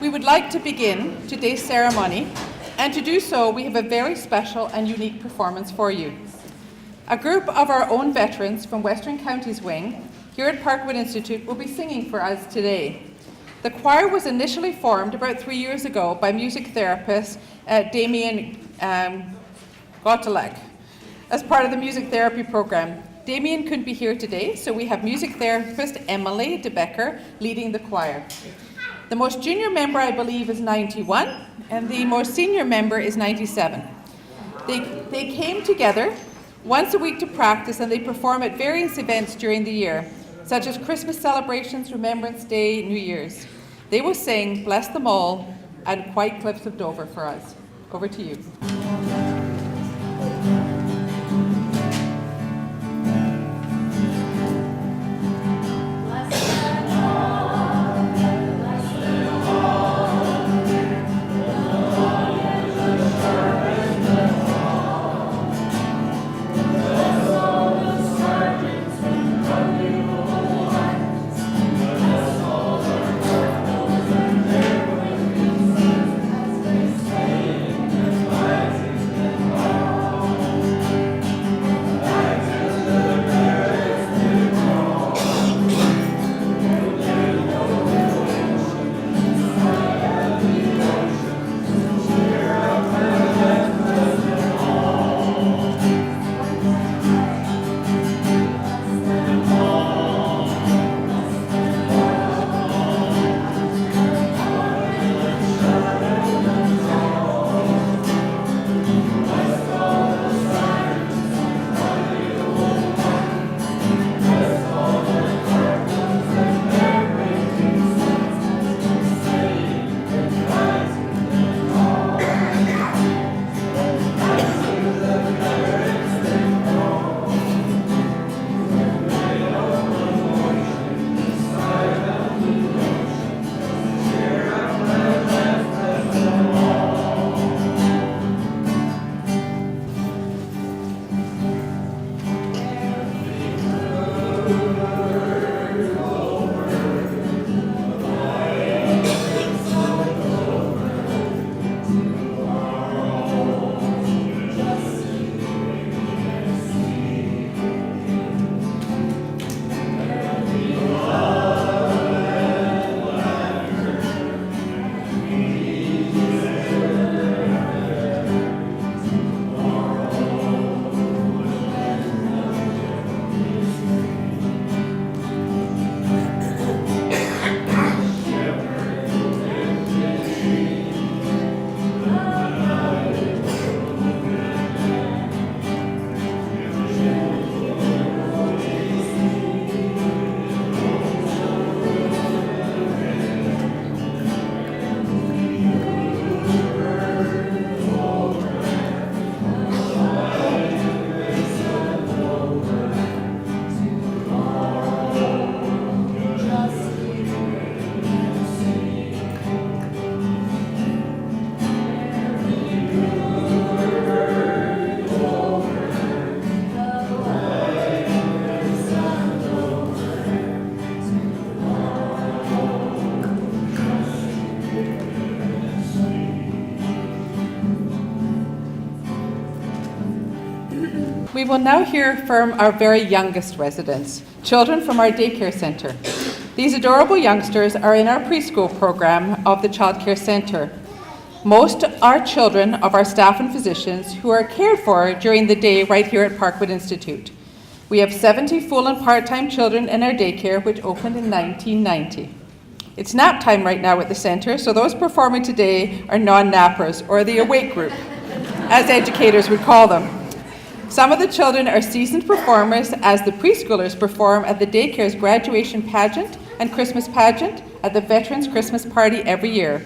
We would like to begin today's ceremony, and to do so we have a very special and unique performance for you. A group of our own veterans from Western Counties Wing here at Parkwood Institute will be singing for us today. The choir was initially formed about 3 years ago by music therapist Damien Gotelek as part of the music therapy program. Damien couldn't be here today, so we have music therapist Emily de Becker leading the choir. The most junior member, I believe, is 91, and the most senior member is 97. They came together once a week to practice, and they perform at various events during the year, such as Christmas celebrations, Remembrance Day, New Year's. They will sing Bless Them All and White Cliffs of Dover for us. Over to you. We will now hear from our very youngest residents, children from our daycare centre. These adorable youngsters are in our preschool program of the Childcare Centre. Most are children of our staff and physicians who are cared for during the day right here at Parkwood Institute. We have 70 full and part-time children in our daycare, which opened in 1990. It's nap time right now at the centre, so those performing today are non-nappers, or the awake group, as educators would call them. Some of the children are seasoned performers, as the preschoolers perform at the daycare's graduation pageant and Christmas pageant at the Veterans Christmas Party every year.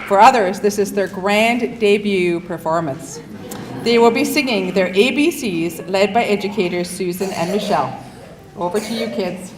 For others, this is their grand debut performance. They will be singing their ABCs, led by educators Susan and Michelle. Over to you, kids.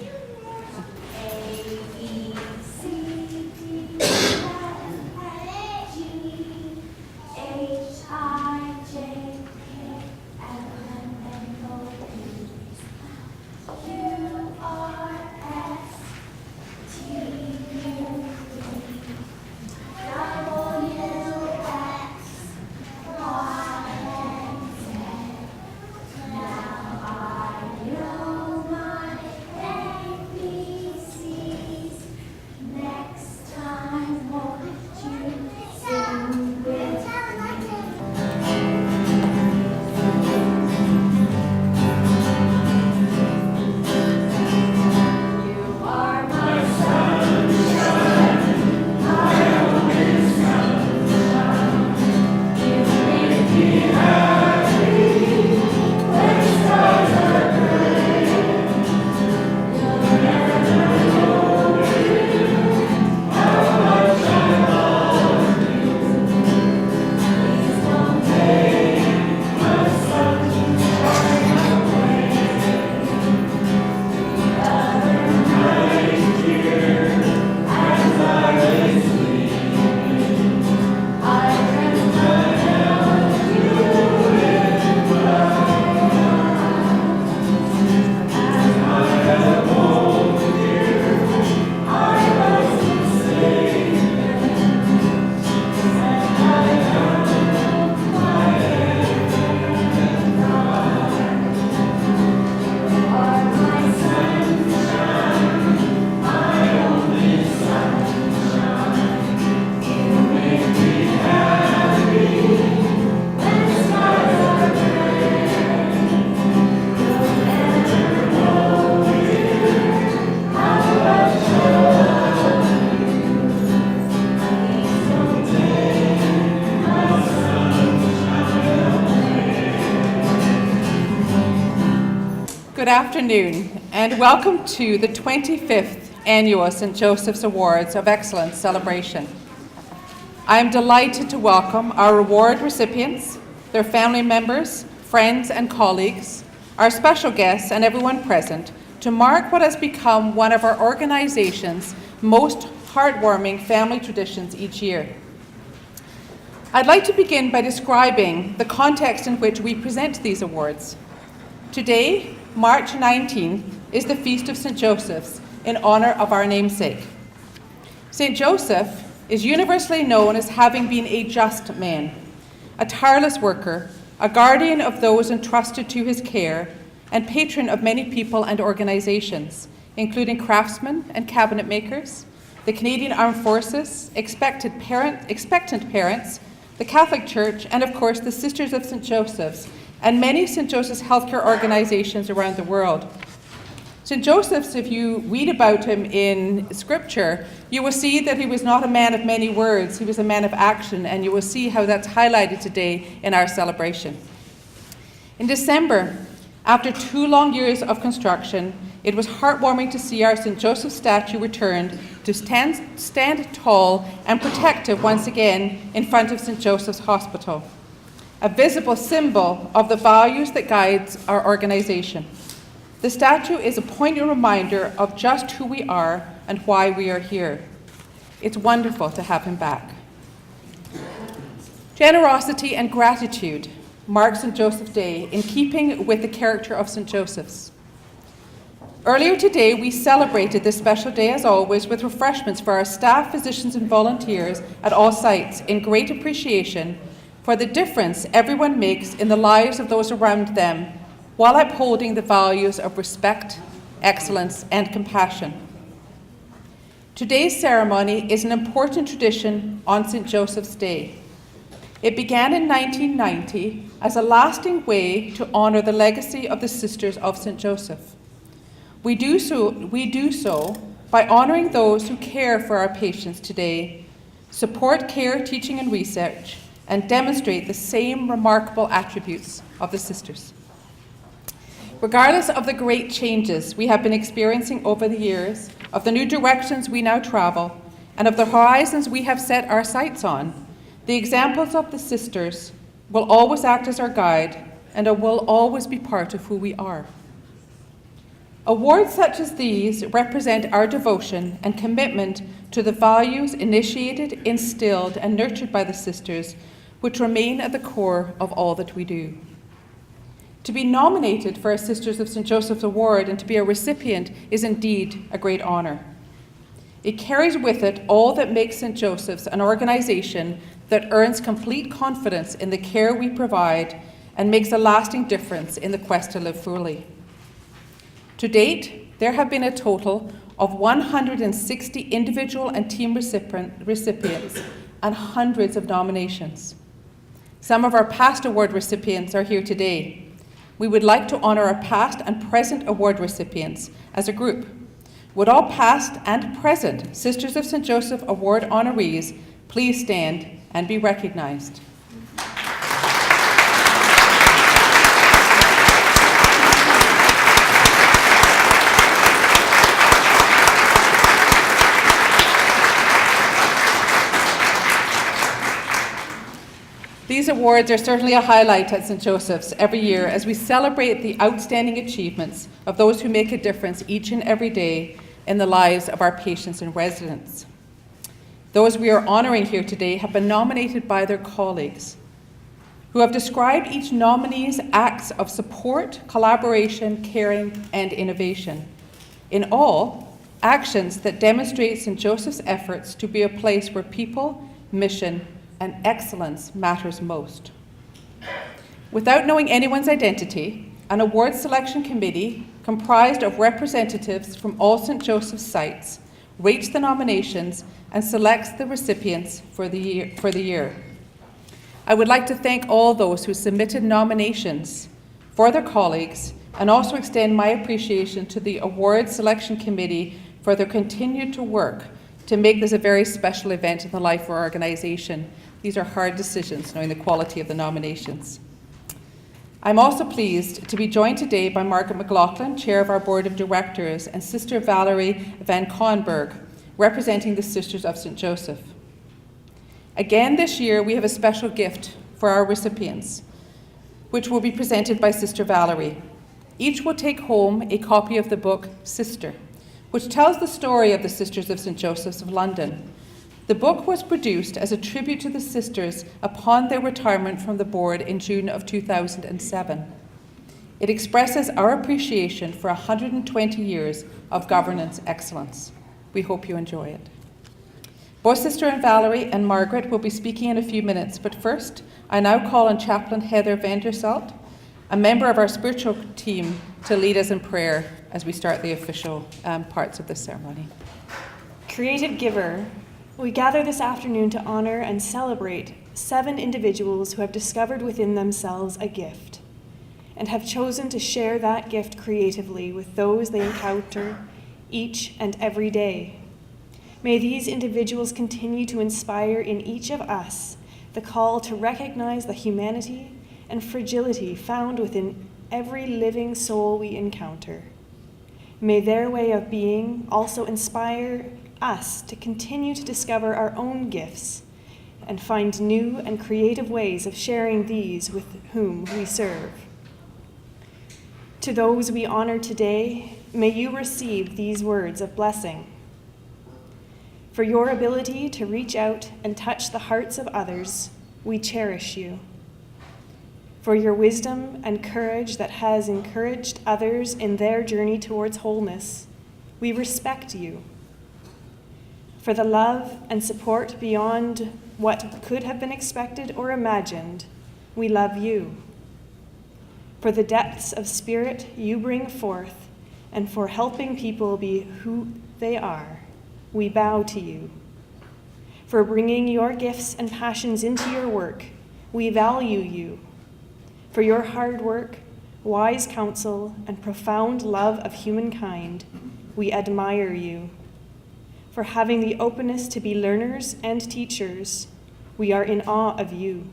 Good afternoon, and welcome to the 25th Annual St. Joseph's Awards of Excellence celebration. I am delighted to welcome our award recipients, their family members, friends and colleagues, our special guests and everyone present to mark what has become one of our organization's most heartwarming family traditions each year. I'd like to begin by describing the context in which we present these awards. Today, March 19, is the Feast of St. Joseph's in honour of our namesake. St. Joseph is universally known as having been a just man, a tireless worker, a guardian of those entrusted to his care, and patron of many people and organisations, including craftsmen and cabinet makers, the Canadian Armed Forces, expectant parents, the Catholic Church, and of course the Sisters of St. Joseph's, and many St. Joseph's healthcare organizations around the world. St. Joseph's, if you read about him in Scripture, you will see that he was not a man of many words, he was a man of action, and you will see how that's highlighted today in our celebration. In December, after 2 long years of construction, it was heartwarming to see our St. Joseph statue returned to stand tall and protective once again in front of St. Joseph's Hospital, a visible symbol of the values that guides our organization. The statue is a poignant reminder of just who we are and why we are here. It's wonderful to have him back. Generosity and gratitude mark St. Joseph's Day in keeping with the character of St. Joseph's. Earlier today, we celebrated this special day, as always, with refreshments for our staff, physicians, and volunteers at all sites in great appreciation for the difference everyone makes in the lives of those around them while upholding the values of respect, excellence, and compassion. Today's ceremony is an important tradition on St. Joseph's Day. It began in 1990 as a lasting way to honour the legacy of the Sisters of St. Joseph. We do so by honouring those who care for our patients today, support care, teaching and research, and demonstrate the same remarkable attributes of the Sisters. Regardless of the great changes we have been experiencing over the years, of the new directions we now travel, and of the horizons we have set our sights on, the examples of the Sisters will always act as our guide and will always be part of who we are. Awards such as these represent our devotion and commitment to the values initiated, instilled, and nurtured by the Sisters, which remain at the core of all that we do. To be nominated for a Sisters of St. Joseph's Award and to be a recipient is indeed a great honour. It carries with it all that makes St. Joseph's an organisation that earns complete confidence in the care we provide and makes a lasting difference in the quest to live fully. To date, there have been a total of 160 individual and team recipients and hundreds of nominations. Some of our past award recipients are here today. We would like to honour our past and present award recipients as a group. Would all past and present Sisters of St. Joseph Award honorees please stand and be recognised. These awards are certainly a highlight at St. Joseph's every year as we celebrate the outstanding achievements of those who make a difference each and every day in the lives of our patients and residents. Those we are honouring here today have been nominated by their colleagues, who have described each nominee's acts of support, collaboration, caring, and innovation. In all, actions that demonstrate St. Joseph's efforts to be a place where people, mission, and excellence matters most. Without knowing anyone's identity, an award selection committee comprised of representatives from all St. Joseph's sites rates the nominations and selects the recipients for the year. I would like to thank all those who submitted nominations for their colleagues and also extend my appreciation to the award selection committee for their continued work to make this a very special event in the life of our organization. These are hard decisions, knowing the quality of the nominations. I'm also pleased to be joined today by Margaret McLaughlin, Chair of our Board of Directors, and Sister Valerie Van Coenberg, representing the Sisters of St. Joseph. Again this year, we have a special gift for our recipients, which will be presented by Sister Valerie. Each will take home a copy of the book Sister, which tells the story of the Sisters of St. Joseph's of London. The book was produced as a tribute to the sisters upon their retirement from the board in June of 2007. It expresses our appreciation for 120 years of governance excellence. We hope you enjoy it. Both Sister Valerie and Margaret will be speaking in a few minutes, but first, I now call on Chaplain Heather Vandersalt, a member of our spiritual team, to lead us in prayer as we start the official parts of this ceremony. Creative Giver, we gather this afternoon to honor and celebrate 7 individuals who have discovered within themselves a gift and have chosen to share that gift creatively with those they encounter each and every day. May these individuals continue to inspire in each of us the call to recognize the humanity and fragility found within every living soul we encounter. May their way of being also inspire us to continue to discover our own gifts and find new and creative ways of sharing these with whom we serve. To those we honor today, may you receive these words of blessing. For your ability to reach out and touch the hearts of others, we cherish you. For your wisdom and courage that has encouraged others in their journey towards wholeness, we respect you. For the love and support beyond what could have been expected or imagined, we love you. For the depths of spirit you bring forth, and for helping people be who they are, we bow to you. For bringing your gifts and passions into your work, we value you. For your hard work, wise counsel, and profound love of humankind, we admire you. For having the openness to be learners and teachers, we are in awe of you.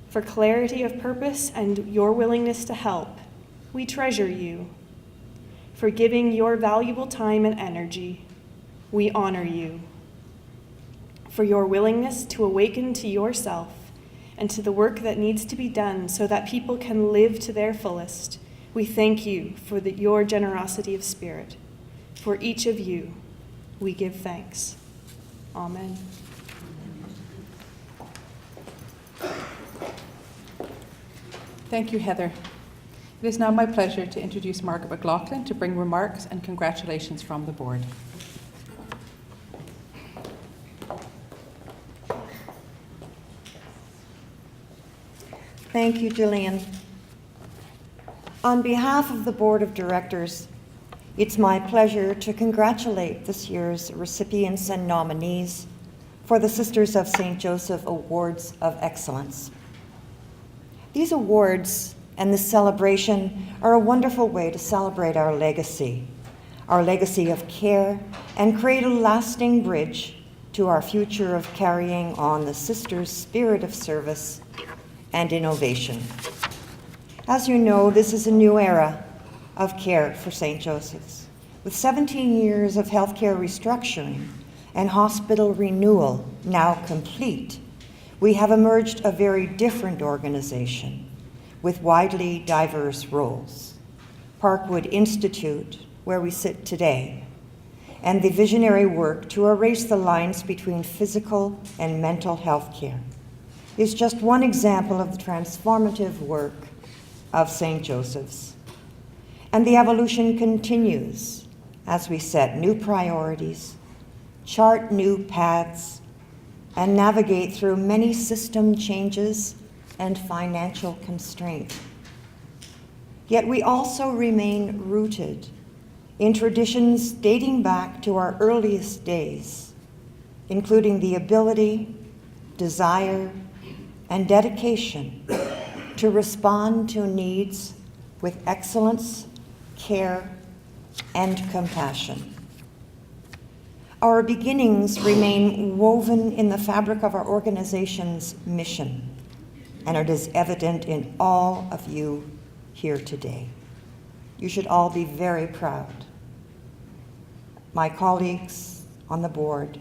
For clarity of purpose and your willingness to help, we treasure you. For giving your valuable time and energy, we honor you. For your willingness to awaken to yourself and to the work that needs to be done so that people can live to their fullest, we thank you for your generosity of spirit. For each of you, we give thanks. Amen. Thank you, Heather. It is now my pleasure to introduce Margaret McLaughlin to bring remarks and congratulations from the board. Thank you, Gillian. On behalf of the Board of Directors, it's my pleasure to congratulate this year's recipients and nominees for the Sisters of St. Joseph Awards of Excellence. These awards and this celebration are a wonderful way to celebrate our legacy of care, and create a lasting bridge to our future of carrying on the Sisters' spirit of service and innovation. As you know, this is a new era of care for St. Joseph's. With 17 years of healthcare restructuring and hospital renewal now complete, we have emerged a very different organization with widely diverse roles. Parkwood Institute, where we sit today, and the visionary work to erase the lines between physical and mental health care is just one example of the transformative work of St. Joseph's. And the evolution continues as we set new priorities, chart new paths, and navigate through many system changes and financial constraint. Yet we also remain rooted in traditions dating back to our earliest days, including the ability, desire, and dedication to respond to needs with excellence, care, and compassion. Our beginnings remain woven in the fabric of our organization's mission, and it is evident in all of you here today. You should all be very proud. My colleagues on the board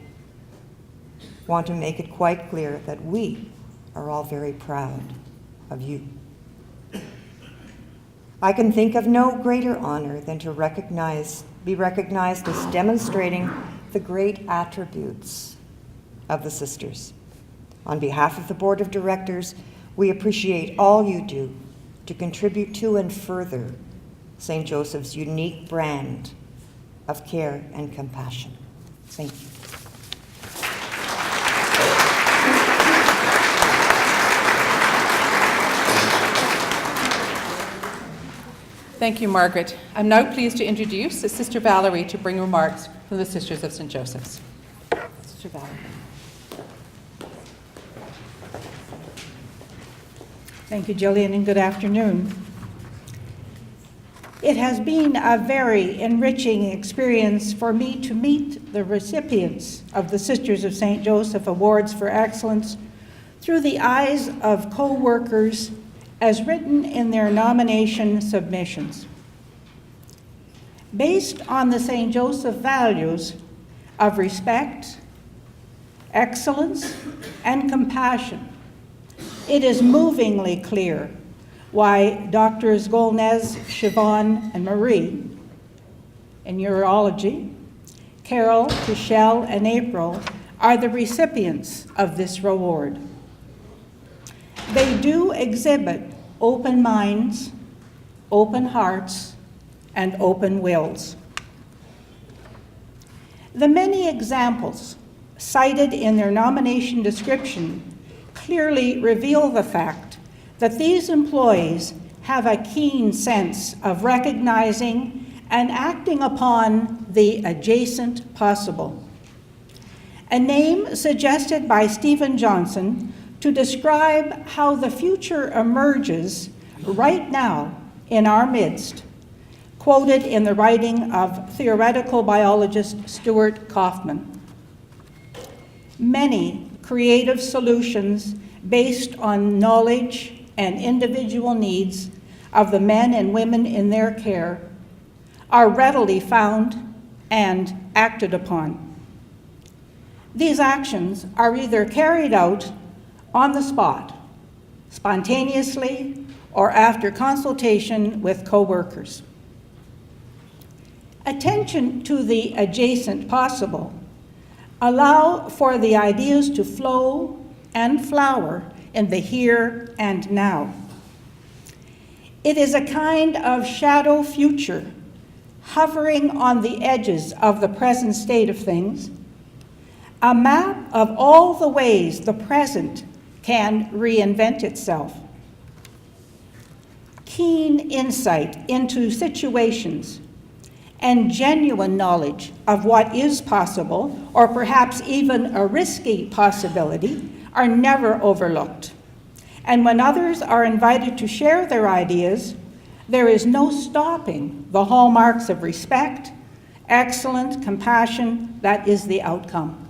want to make it quite clear that we are all very proud of you. I can think of no greater honor than to be recognized as demonstrating the great attributes of the sisters. On behalf of the Board of Directors, we appreciate all you do to contribute to and further St. Joseph's unique brand of care and compassion. Thank you. Thank you, Margaret. I'm now pleased to introduce Sister Valerie to bring remarks from the Sisters of St. Joseph's. Sister Valerie. Thank you, Jillian, and good afternoon. It has been a very enriching experience for me to meet the recipients of the Sisters of St. Joseph Awards for Excellence through the eyes of co-workers as written in their nomination submissions. Based on the St. Joseph values of respect, excellence, and compassion, it is movingly clear why Drs. Golnez, Siobhan, and Marie in urology, Carol, Michelle, and April are the recipients of this award. They do exhibit open minds, open hearts, and open wills. The many examples cited in their nomination description clearly reveal the fact that these employees have a keen sense of recognizing and acting upon the adjacent possible. A name suggested by Stephen Johnson to describe how the future emerges right now in our midst, quoted in the writing of theoretical biologist Stuart Kaufman. Many creative solutions based on knowledge and individual needs of the men and women in their care are readily found and acted upon. These actions are either carried out on the spot, spontaneously, or after consultation with co-workers. Attention to the adjacent possible allow for the ideas to flow and flower in the here and now. It is a kind of shadow future hovering on the edges of the present state of things, a map of all the ways the present can reinvent itself. Keen insight into situations and genuine knowledge of what is possible, or perhaps even a risky possibility, are never overlooked. And when others are invited to share their ideas, there is no stopping the hallmarks of respect, excellence, compassion that is the outcome.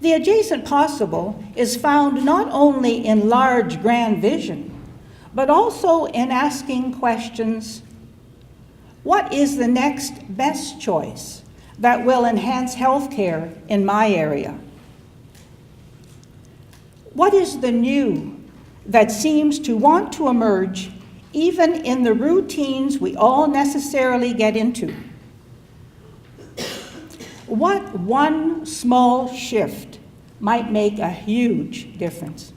The adjacent possible is found not only in large, grand vision, but also in asking questions: what is the next best choice that will enhance healthcare in my area? What is the new that seems to want to emerge even in the routines we all necessarily get into? What one small shift might make a huge difference?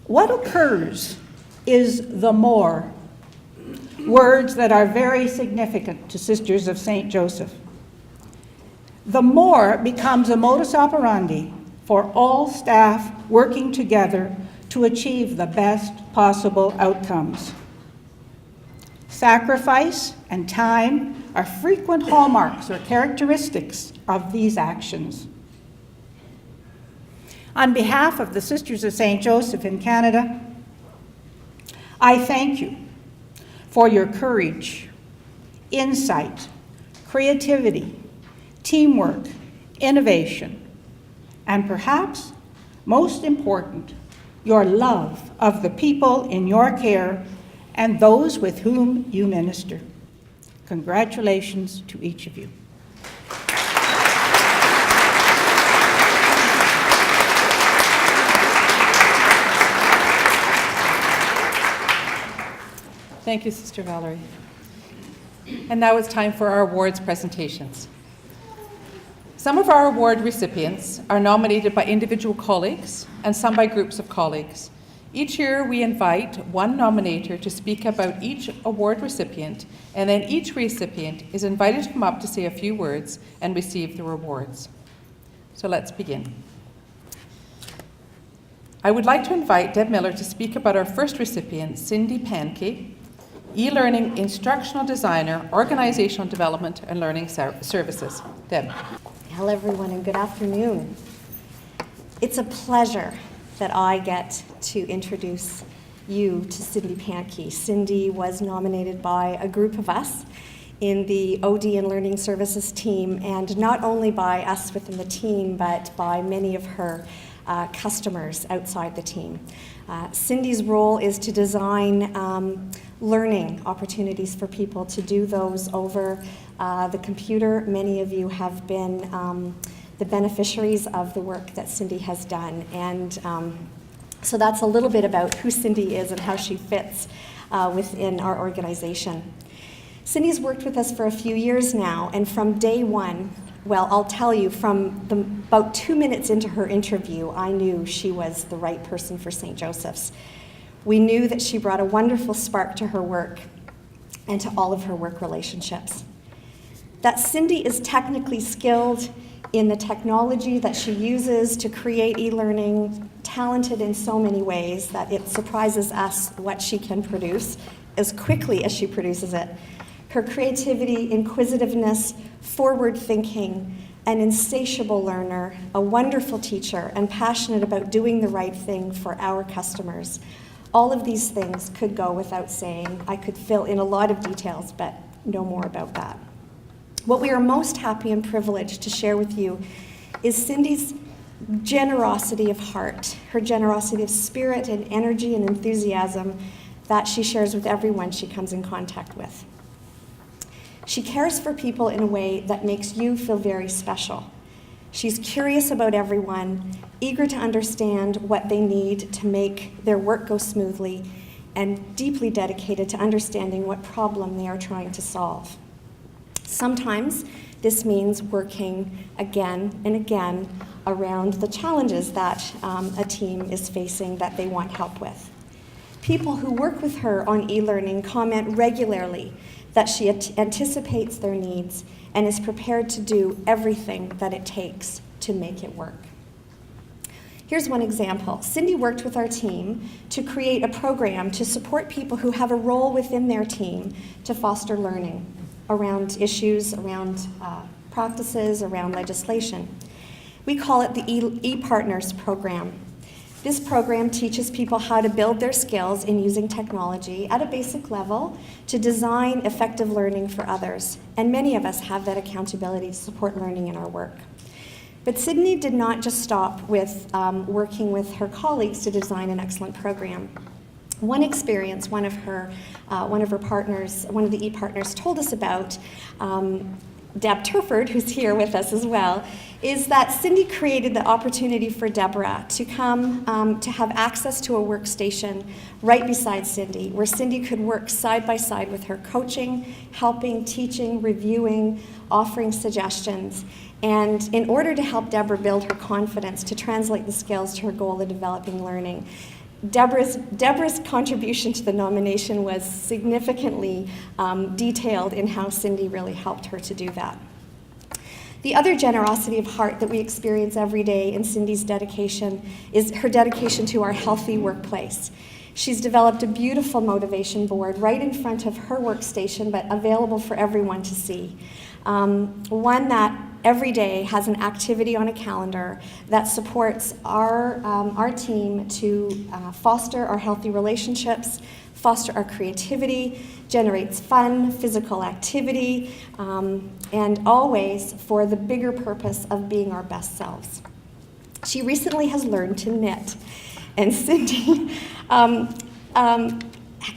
What occurs is the more, words that are very significant to Sisters of St. Joseph. The more becomes a modus operandi for all staff working together to achieve the best possible outcomes. Sacrifice and time are frequent hallmarks or characteristics of these actions. On behalf of the Sisters of St. Joseph in Canada, I thank you for your courage, insight, creativity, teamwork, innovation, and perhaps most important, your love of the people in your care and those with whom you minister. Congratulations to each of you. Thank you, Sister Valerie. And now it's time for our awards presentations. Some of our award recipients are nominated by individual colleagues and some by groups of colleagues. Each year we invite one nominator to speak about each award recipient, and then each recipient is invited to come up to say a few words and receive the rewards. So let's begin. I would like to invite Deb Miller to speak about our first recipient, Cindy Pankey, e-learning instructional designer, organizational development and learning services. Deb. Hello everyone and good afternoon. It's a pleasure that I get to introduce you to Cindy Pankey. Cindy was nominated by a group of us in the OD and Learning Services team, and not only by us within the team, but by many of her customers outside the team. Cindy's role is to design learning opportunities for people to do those over the computer. Many of you have been the beneficiaries of the work that Cindy has done, and so that's a little bit about who Cindy is and how she fits within our organization. Cindy's worked with us for a few years now, and from day one, well, I'll tell you, from about 2 minutes into her interview, I knew she was the right person for St. Joseph's. We knew that she brought a wonderful spark to her work and to all of her work relationships. That Cindy is technically skilled in the technology that she uses to create e-learning, talented in so many ways that it surprises us what she can produce as quickly as she produces it. Her creativity, inquisitiveness, forward thinking, an insatiable learner, a wonderful teacher, and passionate about doing the right thing for our customers. All of these things could go without saying. I could fill in a lot of details, but no more about that. What we are most happy and privileged to share with you is Cindy's generosity of heart, her generosity of spirit and energy and enthusiasm that she shares with everyone she comes in contact with. She cares for people in a way that makes you feel very special. She's curious about everyone, eager to understand what they need to make their work go smoothly, and deeply dedicated to understanding what problem they are trying to solve. Sometimes this means working again and again around the challenges that a team is facing that they want help with. People who work with her on e-learning comment regularly that she anticipates their needs and is prepared to do everything that it takes to make it work. Here's one example. Cindy worked with our team to create a program to support people who have a role within their team to foster learning around issues, around practices, around legislation. We call it the ePartners program. This program teaches people how to build their skills in using technology at a basic level to design effective learning for others. And many of us have that accountability to support learning in our work. But Cindy did not just stop with working with her colleagues to design an excellent program. One experience one of her partners, one of the ePartners told us about, Deb Turford, who's here with us as well, is that Cindy created the opportunity for Deborah to come to have access to a workstation right beside Cindy, where Cindy could work side by side with her, coaching, helping, teaching, reviewing, offering suggestions. And in order to help Deborah build her confidence to translate the skills to her goal of developing learning, Deborah's contribution to the nomination was significantly detailed in how Cindy really helped her to do that. The other generosity of heart that we experience every day in Cindy's dedication is her dedication to our healthy workplace. She's developed a beautiful motivation board right in front of her workstation, but available for everyone to see. One that every day has an activity on a calendar that supports our team to foster our healthy relationships, foster our creativity, generates fun, physical activity, and always for the bigger purpose of being our best selves. She recently has learned to knit, and Cindy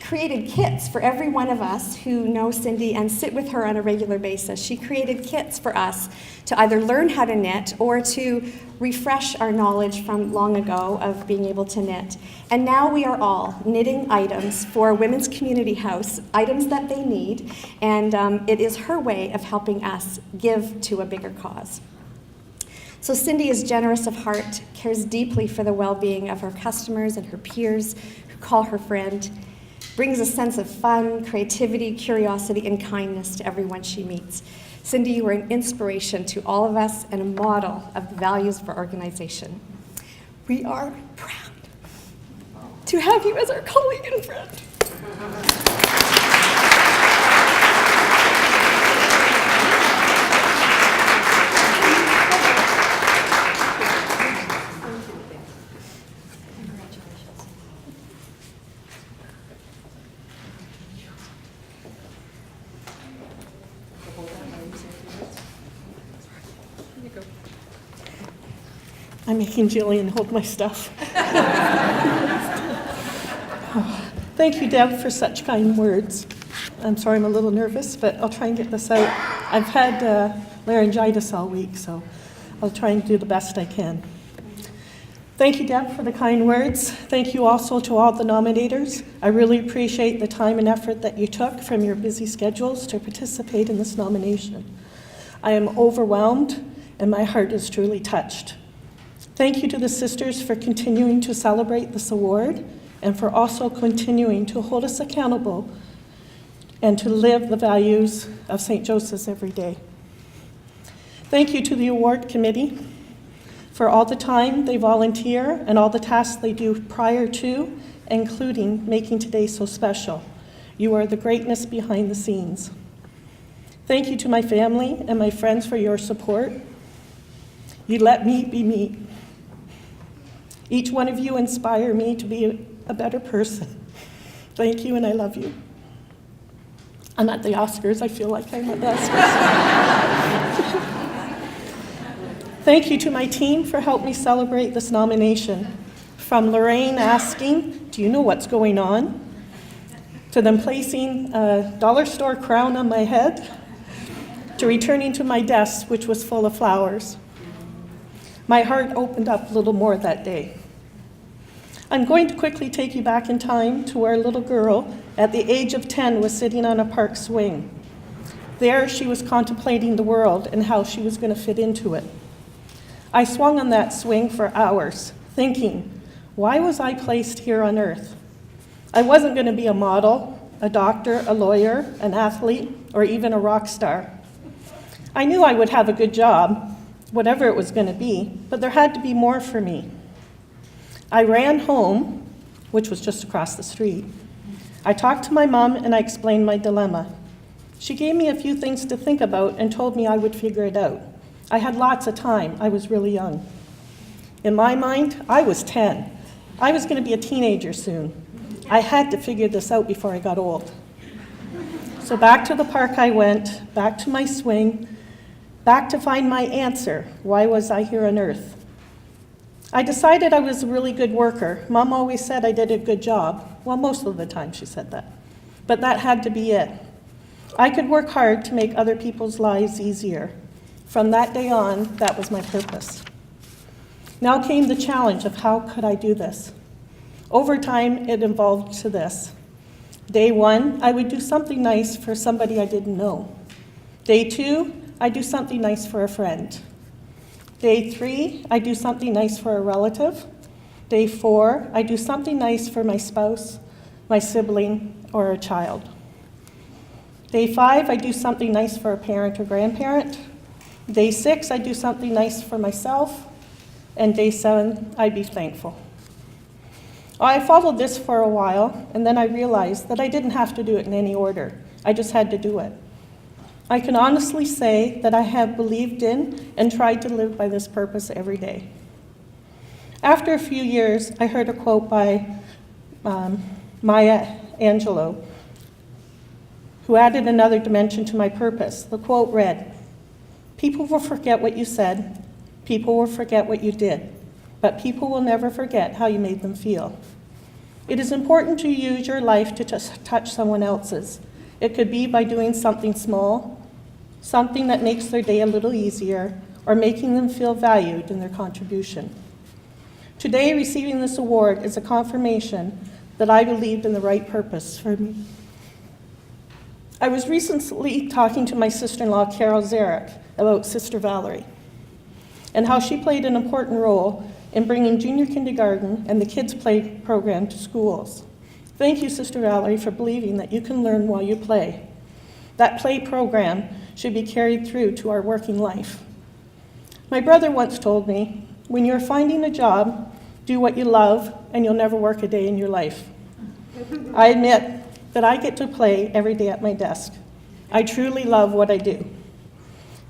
created kits for every one of us who know Cindy and sit with her on a regular basis. She created kits for us to either learn how to knit or to refresh our knowledge from long ago of being able to knit. And now we are all knitting items for Women's Community House, items that they need, and it is her way of helping us give to a bigger cause. So Cindy is generous of heart, cares deeply for the well-being of her customers and her peers who call her friend, brings a sense of fun, creativity, curiosity, and kindness to everyone she meets. Cindy, you are an inspiration to all of us and a model of the values of our organization. We are proud to have you as our colleague and friend. I'm making Jillian hold my stuff. Thank you, Deb, for such kind words. I'm sorry I'm a little nervous, but I'll try and get this out. I've had laryngitis all week, so I'll try and do the best I can. Thank you, Deb, for the kind words. Thank you also to all the nominators. I really appreciate the time and effort that you took from your busy schedules to participate in this nomination. I am overwhelmed, and my heart is truly touched. Thank you to the sisters for continuing to celebrate this award and for also continuing to hold us accountable and to live the values of St. Joseph's every day. Thank you to the award committee for all the time they volunteer and all the tasks they do prior to, including making today so special. You are the greatness behind the scenes. Thank you to my family and my friends for your support. You let me be me. Each one of you inspire me to be a better person. Thank you, and I love you. I'm at the Oscars. I feel like I'm at the Oscars. Thank you to my team for helping me celebrate this nomination. From Lorraine asking, do you know what's going on? To them placing a dollar store crown on my head, to returning to my desk, which was full of flowers. My heart opened up a little more that day. I'm going to quickly take you back in time to where a little girl at the age of 10 was sitting on a park swing. There she was contemplating the world and how she was going to fit into it. I swung on that swing for hours, thinking, why was I placed here on earth? I wasn't going to be a model, a doctor, a lawyer, an athlete, or even a rock star. I knew I would have a good job, whatever it was going to be, but there had to be more for me. I ran home, which was just across the street. I talked to my mom and I explained my dilemma. She gave me a few things to think about and told me I would figure it out. I had lots of time. I was really young. In my mind, I was 10. I was going to be a teenager soon. I had to figure this out before I got old. So back to the park I went, back to my swing, back to find my answer. Why was I here on earth? I decided I was a really good worker. Mom always said I did a good job. Well, most of the time she said that. But that had to be it. I could work hard to make other people's lives easier. From that day on, that was my purpose. Now came the challenge of how could I do this? Over time, it evolved to this. Day 1, I would do something nice for somebody I didn't know. Day 2, I do something nice for a friend. Day 3, I do something nice for a relative. Day 4, I do something nice for my spouse, my sibling, or a child. Day 5, I do something nice for a parent or grandparent. Day 6, I do something nice for myself. And day 7, I be thankful. I followed this for a while, and then I realized that I didn't have to do it in any order. I just had to do it. I can honestly say that I have believed in and tried to live by this purpose every day. After a few years, I heard a quote by Maya Angelou, who added another dimension to my purpose. The quote read, "People will forget what you said, people will forget what you did, but people will never forget how you made them feel. It is important to use your life to touch someone else's. It could be by doing something small, something that makes their day a little easier, or making them feel valued in their contribution. Today, receiving this award is a confirmation that I believed in the right purpose for me. I was recently talking to my sister-in-law, Carol Zarek, about Sister Valerie and how she played an important role in bringing junior kindergarten and the kids' play program to schools. Thank you, Sister Valerie, for believing that you can learn while you play. That play program should be carried through to our working life. My brother once told me, when you're finding a job, do what you love and you'll never work a day in your life. I admit that I get to play every day at my desk. I truly love what I do.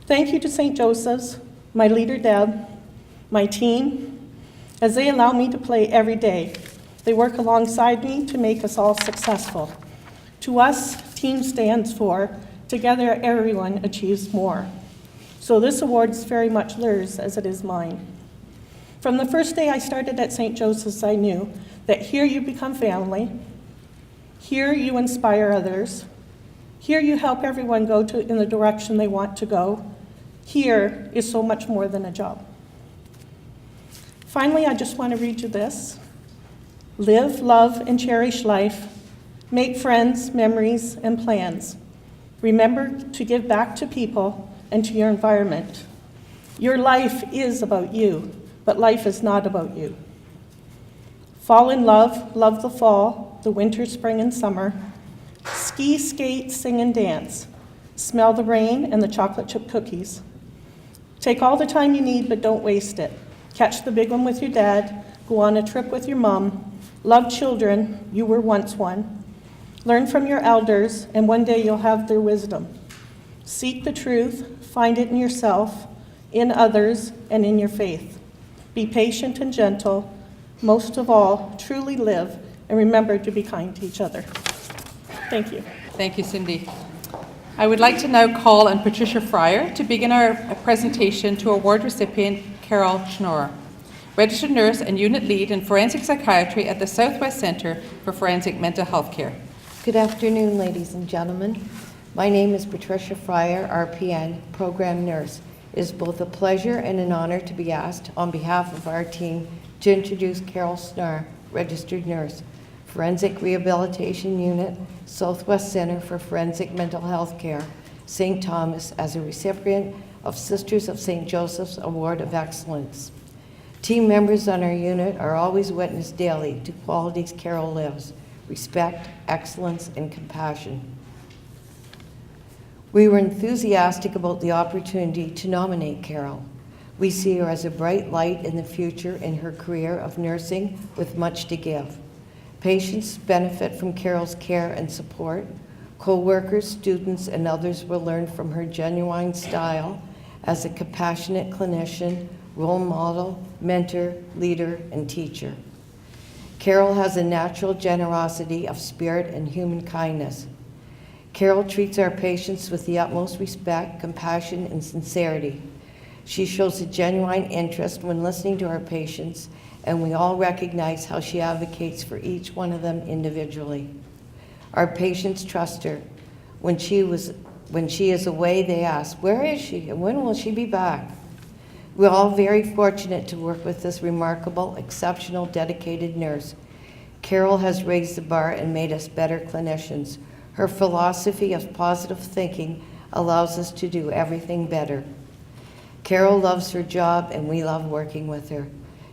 Thank you to St. Joseph's, my leader Deb, my team, as they allow me to play every day. They work alongside me to make us all successful. To us, TEAM stands for Together Everyone Achieves More. So this award is very much theirs as it is mine. From the first day I started at St. Joseph's, I knew that here you become family, here you inspire others, here you help everyone go in the direction they want to go. Here is so much more than a job. Finally, I just want to read you this. Live, love, and cherish life. Make friends, memories, and plans. Remember to give back to people and to your environment. Your life is about you, but life is not about you. Fall in love, love the fall, the winter, spring, and summer. Ski, skate, sing, and dance. Smell the rain and the chocolate chip cookies. Take all the time you need, but don't waste it. Catch the big one with your dad. Go on a trip with your mom. Love children. You were once one. Learn from your elders, and one day you'll have their wisdom. Seek the truth. Find it in yourself, in others, and in your faith. Be patient and gentle. Most of all, truly live, and remember to be kind to each other. Thank you. Thank you, Cindy. I would like to now call on Patricia Fryer to begin our presentation to award recipient Carol Schnorr, registered nurse and unit lead in forensic psychiatry at the Southwest Centre for Forensic Mental Health Care. Good afternoon, ladies and gentlemen. My name is Patricia Fryer, RPN, program nurse. It is both a pleasure and an honor to be asked on behalf of our team to introduce Carol Schnorr, registered nurse, Forensic Rehabilitation Unit, Southwest Centre for Forensic Mental Health Care, St. Thomas, as a recipient of Sisters of St. Joseph's Award of Excellence. Team members on our unit are always witness daily to qualities Carol lives: respect, excellence, and compassion. We were enthusiastic about the opportunity to nominate Carol. We see her as a bright light in the future in her career of nursing with much to give. Patients benefit from Carol's care and support. Co-workers, students, and others will learn from her genuine style as a compassionate clinician, role model, mentor, leader, and teacher. Carol has a natural generosity of spirit and human kindness. Carol treats our patients with the utmost respect, compassion, and sincerity. She shows a genuine interest when listening to our patients, and we all recognize how she advocates for each one of them individually. Our patients trust her. When she is away, they ask, "Where is she, and when will she be back?" We're all very fortunate to work with this remarkable, exceptional, dedicated nurse. Carol has raised the bar and made us better clinicians. Her philosophy of positive thinking allows us to do everything better. Carol loves her job, and we love working with her.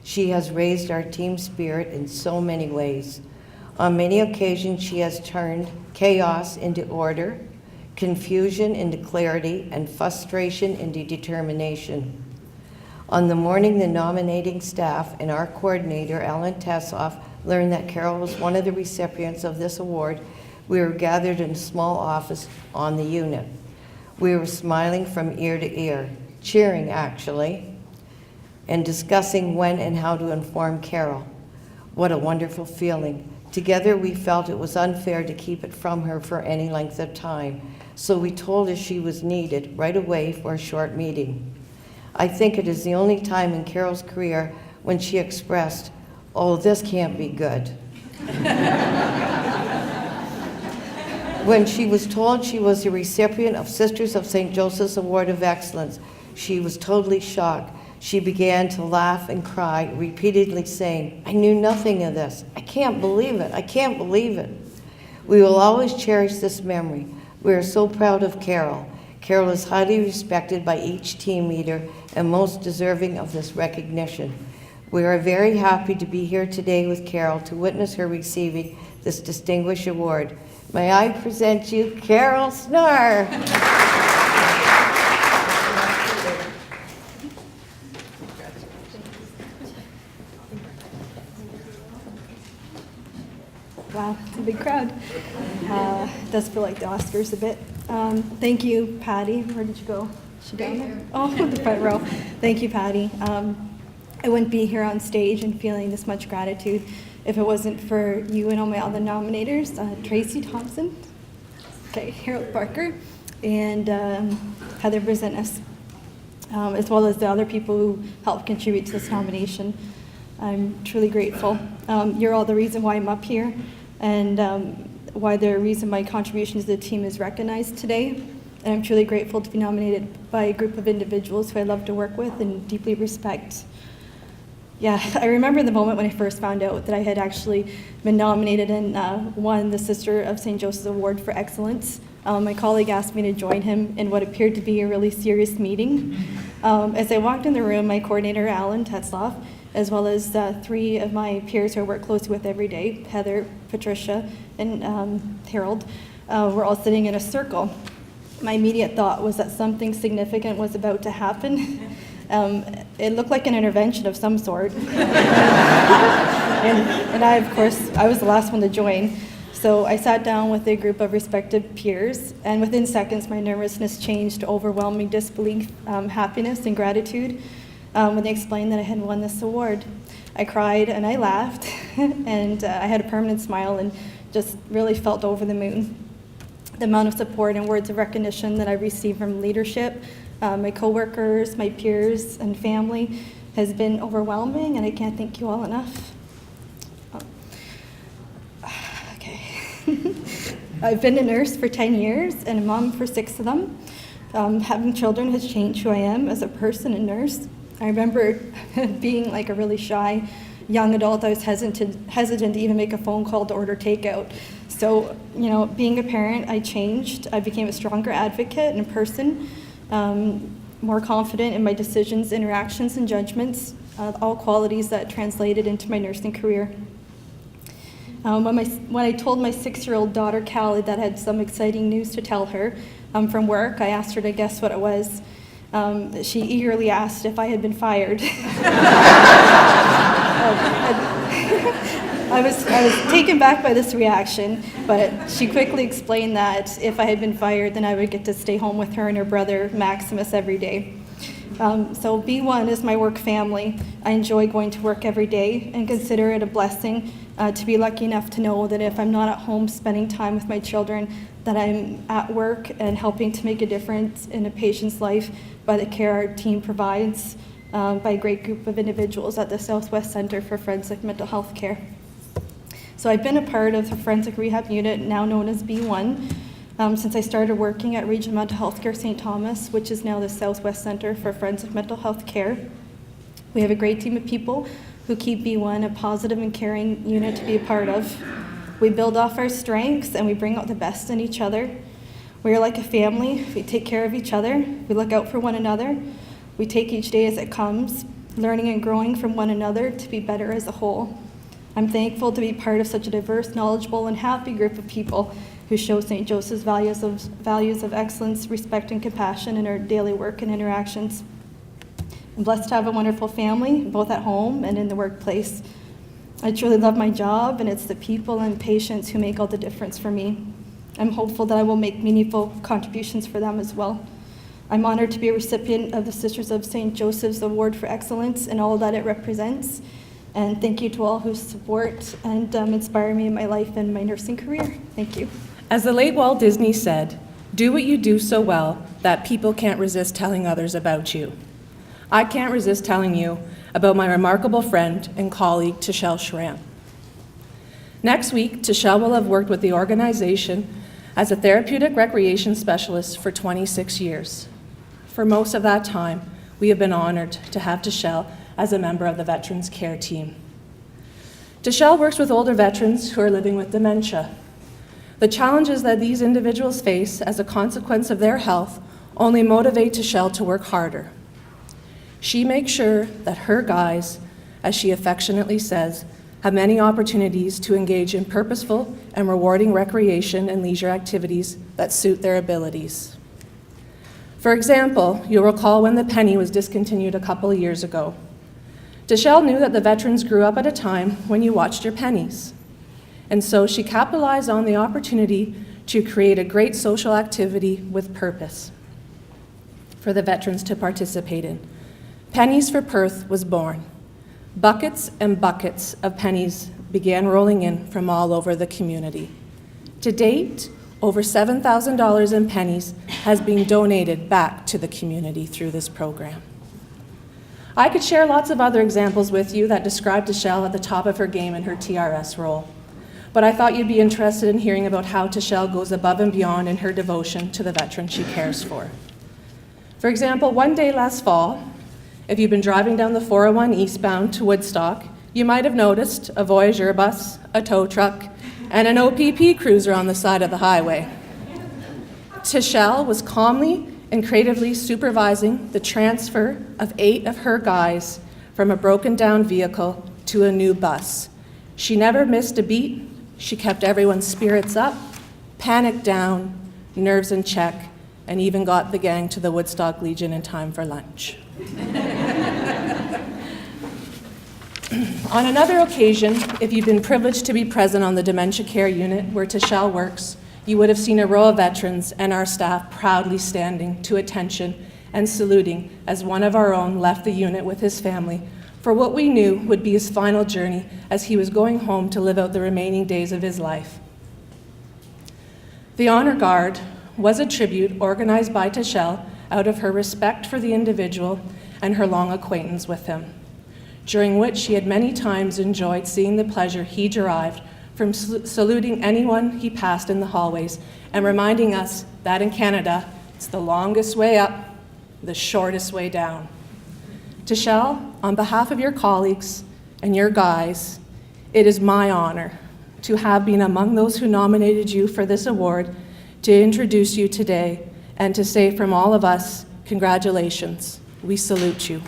She has raised our team spirit in so many ways. On many occasions, she has turned chaos into order, confusion into clarity, and frustration into determination. On the morning the nominating staff and our coordinator, Ellen Tessoff, learned that Carol was one of the recipients of this award, we were gathered in a small office on the unit. We were smiling from ear to ear, cheering actually, and discussing when and how to inform Carol. What a wonderful feeling. Together we felt it was unfair to keep it from her for any length of time, so we told her she was needed right away for a short meeting. I think it is the only time in Carol's career when she expressed, "Oh, this can't be good." When she was told she was the recipient of Sisters of St. Joseph's Award of Excellence, she was totally shocked. She began to laugh and cry, repeatedly saying, "I knew nothing of this. I can't believe it. I can't believe it." We will always cherish this memory. We are so proud of Carol. Carol is highly respected by each team leader and most deserving of this recognition. We are very happy to be here today with Carol to witness her receiving this distinguished award. May I present you Carol Snar. Wow, it's a big crowd. It does feel like the Oscars a bit. Thank you, Patty. Where did you go? Is she down there? Oh, the front row. Thank you, Patty. I wouldn't be here on stage and feeling this much gratitude if it wasn't for you and all my other nominators, Tracy Thompson, Harold Barker, and Heather Brzezinski, as well as the other people who helped contribute to this nomination. I'm truly grateful. You're all the reason why I'm up here, and why the reason my contribution to the team is recognized today. And I'm truly grateful to be nominated by a group of individuals who I love to work with and deeply respect. Yeah, I remember the moment when I first found out that I had actually been nominated and won the Sister of St. Joseph's Award for Excellence. My colleague asked me to join him in what appeared to be a really serious meeting. As I walked in the room, my coordinator, Alan Tetzloff, as well as 3 of my peers who I work closely with every day, Heather, Patricia, and Harold, were all sitting in a circle. My immediate thought was that something significant was about to happen. It looked like an intervention of some sort. and I, of course, I was the last one to join. So I sat down with a group of respected peers, and within seconds, my nervousness changed to overwhelming disbelief, happiness, and gratitude when they explained that I had won this award. I cried and I laughed, and I had a permanent smile and just really felt over the moon. The amount of support and words of recognition that I received from leadership, my coworkers, my peers, and family has been overwhelming, and I can't thank you all enough. Okay. I've been a nurse for 10 years and a mom for 6 of them. Having children has changed who I am as a person and nurse. I remember being like a really shy young adult. I was hesitant to even make a phone call to order takeout. So, being a parent, I changed. I became a stronger advocate and person, more confident in my decisions, interactions, and judgments, all qualities that translated into my nursing career. When I told my 6-year-old daughter, Callie, that I had some exciting news to tell her from work, I asked her to guess what it was. She eagerly asked if I had been fired. I was taken back by this reaction, but she quickly explained that if I had been fired, then I would get to stay home with her and her brother, Maximus, every day. So B1 is my work family. I enjoy going to work every day and consider it a blessing to be lucky enough to know that if I'm not at home spending time with my children, that I'm at work and helping to make a difference in a patient's life by the care our team provides by a great group of individuals at the Southwest Centre for Forensic Mental Health Care. So I've been a part of the Forensic Rehab Unit, now known as B1, since I started working at Regional Mental Health Care St. Thomas, which is now the Southwest Centre for Forensic Mental Health Care. We have a great team of people who keep B1 a positive and caring unit to be a part of. We build off our strengths and we bring out the best in each other. We are like a family. We take care of each other. We look out for one another. We take each day as it comes, learning and growing from one another to be better as a whole. I'm thankful to be part of such a diverse, knowledgeable, and happy group of people who show St. Joseph's values of excellence, respect, and compassion in our daily work and interactions. I'm blessed to have a wonderful family, both at home and in the workplace. I truly love my job, and it's the people and patients who make all the difference for me. I'm hopeful that I will make meaningful contributions for them as well. I'm honored to be a recipient of the Sisters of St. Joseph's Award for Excellence and all that it represents. And thank you to all who support and inspire me in my life and my nursing career. Thank you. As the late Walt Disney said, "Do what you do so well that people can't resist telling others about you." I can't resist telling you about my remarkable friend and colleague, Tishelle Schramm. Next week, Tishelle will have worked with the organization as a therapeutic recreation specialist for 26 years. For most of that time, we have been honored to have Tishelle as a member of the Veterans Care Team. Tishelle works with older veterans who are living with dementia. The challenges that these individuals face as a consequence of their health only motivate Tishelle to work harder. She makes sure that her guys, as she affectionately says, have many opportunities to engage in purposeful and rewarding recreation and leisure activities that suit their abilities. For example, you'll recall when the penny was discontinued a couple of years ago. Tishelle knew that the veterans grew up at a time when you watched your pennies. And so she capitalized on the opportunity to create a great social activity with purpose for the veterans to participate in. Pennies for Perth was born. Buckets and buckets of pennies began rolling in from all over the community. To date, over $7,000 in pennies has been donated back to the community through this program. I could share lots of other examples with you that describe Tishelle at the top of her game in her TRS role, but I thought you'd be interested in hearing about how Tishelle goes above and beyond in her devotion to the veterans she cares for. For example, one day last fall, if you've been driving down the 401 eastbound to Woodstock, you might have noticed a Voyageur bus, a tow truck, and an OPP cruiser on the side of the highway. Tishelle was calmly and creatively supervising the transfer of 8 of her guys from a broken down vehicle to a new bus. She never missed a beat. She kept everyone's spirits up, panic down, nerves in check, and even got the gang to the Woodstock Legion in time for lunch. On another occasion, if you've been privileged to be present on the dementia care unit where Tishelle works, you would have seen a row of veterans and our staff proudly standing to attention and saluting as one of our own left the unit with his family for what we knew would be his final journey as he was going home to live out the remaining days of his life. The Honor Guard was a tribute organized by Tishelle out of her respect for the individual and her long acquaintance with him, during which she had many times enjoyed seeing the pleasure he derived from saluting anyone he passed in the hallways and reminding us that in Canada, it's the longest way up, the shortest way down. Tishelle, on behalf of your colleagues and your guys, it is my honor to have been among those who nominated you for this award, to introduce you today, and to say from all of us, congratulations. We salute you.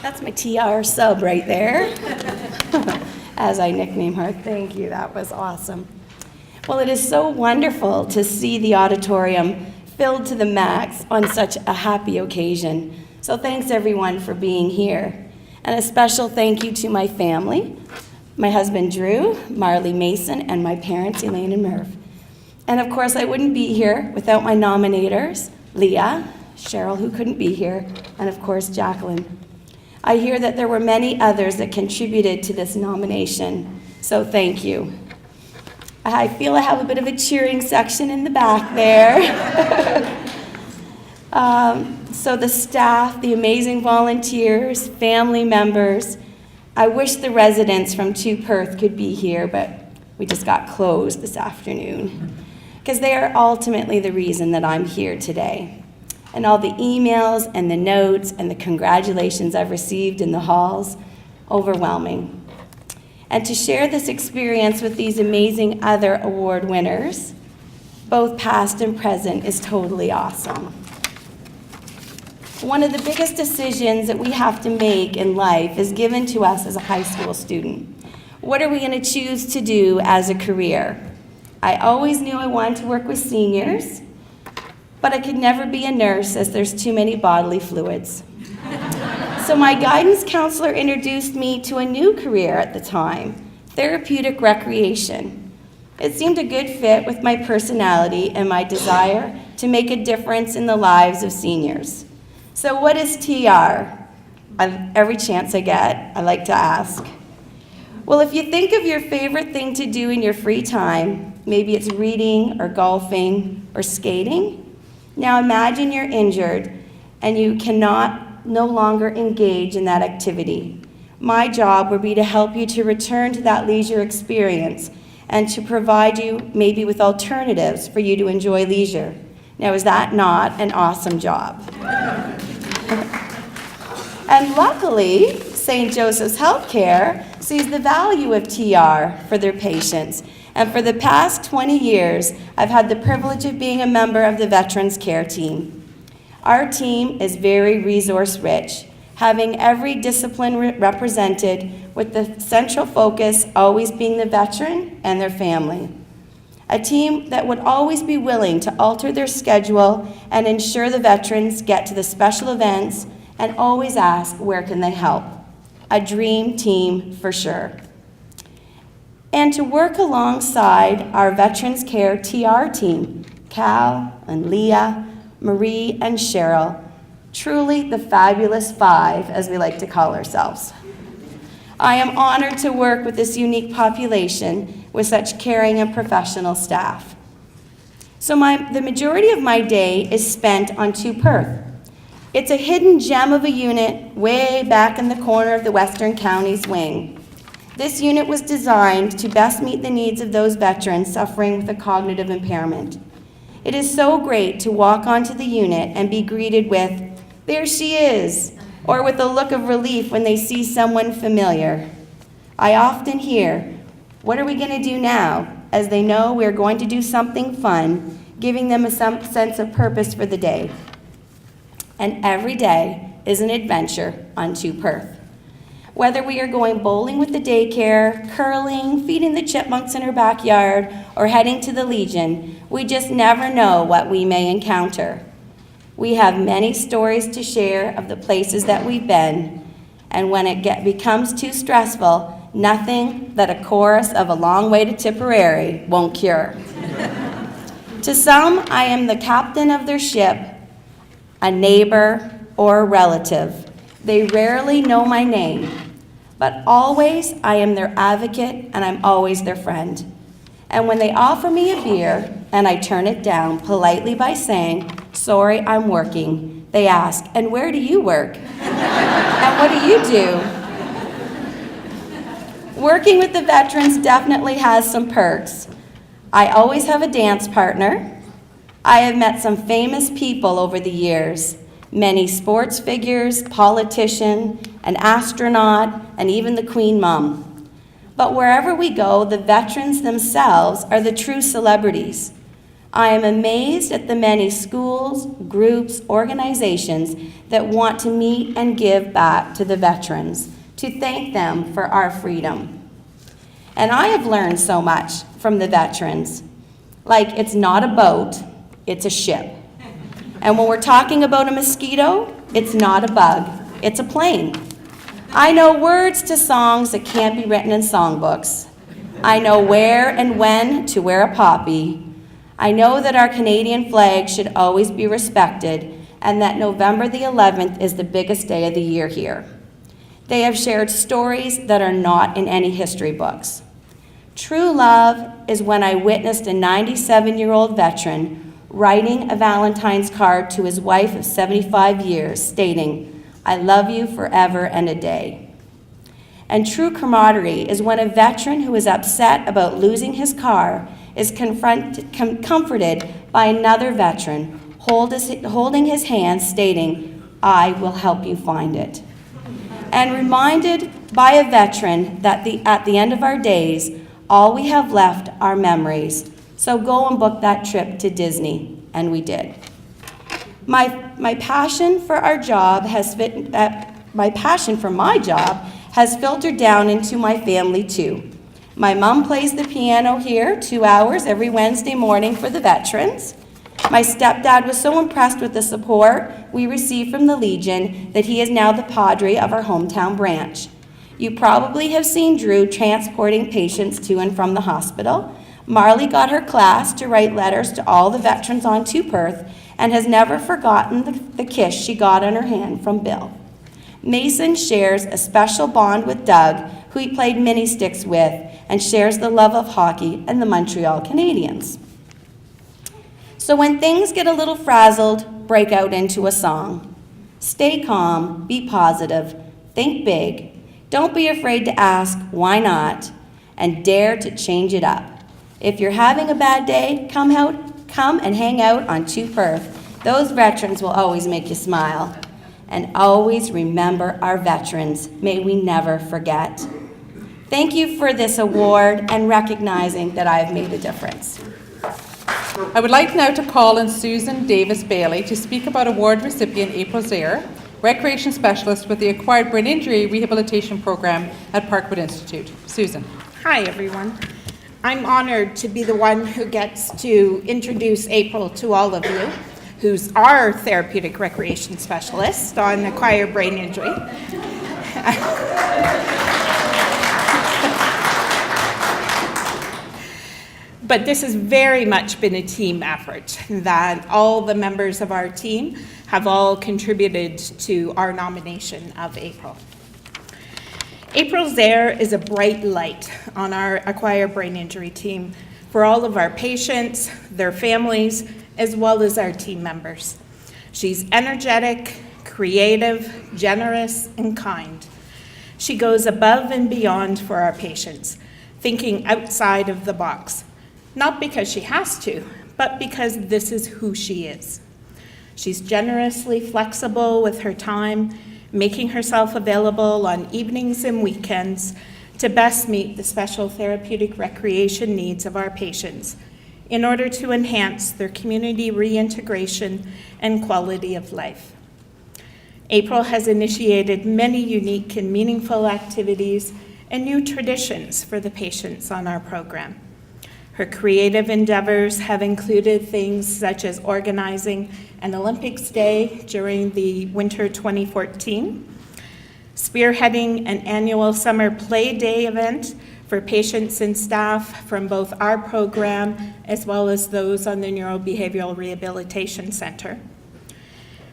That's my TR sub right there, as I nickname her. Thank you, that was awesome. Well, it is so wonderful to see the auditorium filled to the max on such a happy occasion. So thanks everyone for being here. And a special thank you to my family, my husband Drew, Marley Mason, and my parents Elaine and Merv. And of course I wouldn't be here without my nominators, Leah, Cheryl who couldn't be here, and of course Jacqueline. I hear that there were many others that contributed to this nomination, so thank you. I feel I have a bit of a cheering section in the back there. So the staff, the amazing volunteers, family members, I wish the residents from 2 Perth could be here, but we just got closed this afternoon, because they are ultimately the reason that I'm here today. And all the emails and the notes and the congratulations I've received in the halls, overwhelming. And to share this experience with these amazing other award winners, both past and present, is totally awesome. One of the biggest decisions that we have to make in life is given to us as a high school student. What are we going to choose to do as a career? I always knew I wanted to work with seniors, but I could never be a nurse as there's too many bodily fluids. So my guidance counselor introduced me to a new career at the time, therapeutic recreation. It seemed a good fit with my personality and my desire to make a difference in the lives of seniors. So what is TR? Every chance I get, I like to ask. Well, if you think of your favorite thing to do in your free time, maybe it's reading or golfing or skating. Now imagine you're injured and you cannot no longer engage in that activity. My job would be to help you to return to that leisure experience and to provide you maybe with alternatives for you to enjoy leisure. Now, is that not an awesome job? And luckily, St. Joseph's Healthcare sees the value of TR for their patients. And for the past 20 years, I've had the privilege of being a member of the Veterans Care Team. Our team is very resource-rich, having every discipline represented, with the central focus always being the veteran and their family. A team that would always be willing to alter their schedule and ensure the veterans get to the special events and always ask, where can they help? A dream team for sure. And to work alongside our Veterans Care TR team, Cal and Leah, Marie and Cheryl, truly the fabulous five, as we like to call ourselves. I am honored to work with this unique population with such caring and professional staff. So the majority of my day is spent on 2 Perth. It's a hidden gem of a unit way back in the corner of the Western Counties wing. This unit was designed to best meet the needs of those veterans suffering with a cognitive impairment. It is so great to walk onto the unit and be greeted with, "There she is," or with a look of relief when they see someone familiar. I often hear, "What are we going to do now?" as they know we're going to do something fun, giving them a sense of purpose for the day. And every day is an adventure on 2 Perth. Whether we are going bowling with the daycare, curling, feeding the chipmunks in our backyard, or heading to the Legion, we just never know what we may encounter. We have many stories to share of the places that we've been, and when it becomes too stressful, nothing that a chorus of A Long Way to Tipperary won't cure. To some, I am the captain of their ship, a neighbor, or a relative. They rarely know my name, but always I am their advocate and I'm always their friend. And when they offer me a beer and I turn it down politely by saying, "Sorry, I'm working," they ask, "And where do you work?" "And what do you do?" Working with the veterans definitely has some perks. I always have a dance partner. I have met some famous people over the years, many sports figures, politician, an astronaut, and even the Queen Mum. But wherever we go, the veterans themselves are the true celebrities. I am amazed at the many schools, groups, organizations that want to meet and give back to the veterans, to thank them for our freedom. And I have learned so much from the veterans. Like, it's not a boat, it's a ship. And when we're talking about a mosquito, it's not a bug, it's a plane. I know words to songs that can't be written in songbooks. I know where and when to wear a poppy. I know that our Canadian flag should always be respected and that November the 11th is the biggest day of the year here. They have shared stories that are not in any history books. True love is when I witnessed a 97-year-old veteran writing a Valentine's card to his wife of 75 years, stating, "I love you forever and a day." And true camaraderie is when a veteran who is upset about losing his car is comforted by another veteran holding his hand, stating, "I will help you find it." And reminded by a veteran that at the end of our days, all we have left are memories. So go and book that trip to Disney, and we did. My passion for my job has filtered down into my family too. My mom plays the piano here 2 hours every Wednesday morning for the veterans. My stepdad was so impressed with the support we received from the Legion that he is now the padre of our hometown branch. You probably have seen Drew transporting patients to and from the hospital. Marley got her class to write letters to all the veterans on 2 Perth, and has never forgotten the kiss she got on her hand from Bill. Mason shares a special bond with Doug, who he played mini sticks with, and shares the love of hockey and the Montreal Canadiens. So when things get a little frazzled, break out into a song. Stay calm, be positive, think big. Don't be afraid to ask, why not? And dare to change it up. If you're having a bad day, come and hang out on 2 Perth. Those veterans will always make you smile. And always remember our veterans. May we never forget. Thank you for this award and recognizing that I have made a difference. I would like now to call on Susan Davis-Bailey to speak about award recipient April Zaire, Recreation Specialist with the Acquired Brain Injury Rehabilitation Program at Parkwood Institute. Susan. Hi, everyone. I'm honored to be the one who gets to introduce April to all of you, who's our therapeutic recreation specialist on acquired brain injury. But this has very much been a team effort, that all the members of our team have all contributed to our nomination of April. April Zaire is a bright light on our acquired brain injury team for all of our patients, their families, as well as our team members. She's energetic, creative, generous, and kind. She goes above and beyond for our patients, thinking outside of the box. Not because she has to, but because this is who she is. She's generously flexible with her time, making herself available on evenings and weekends to best meet the special therapeutic recreation needs of our patients in order to enhance their community reintegration and quality of life. April has initiated many unique and meaningful activities and new traditions for the patients on our program. Her creative endeavors have included things such as organizing an Olympics Day during the winter 2014, spearheading an annual summer play day event for patients and staff from both our program as well as those on the Neurobehavioral Rehabilitation Center.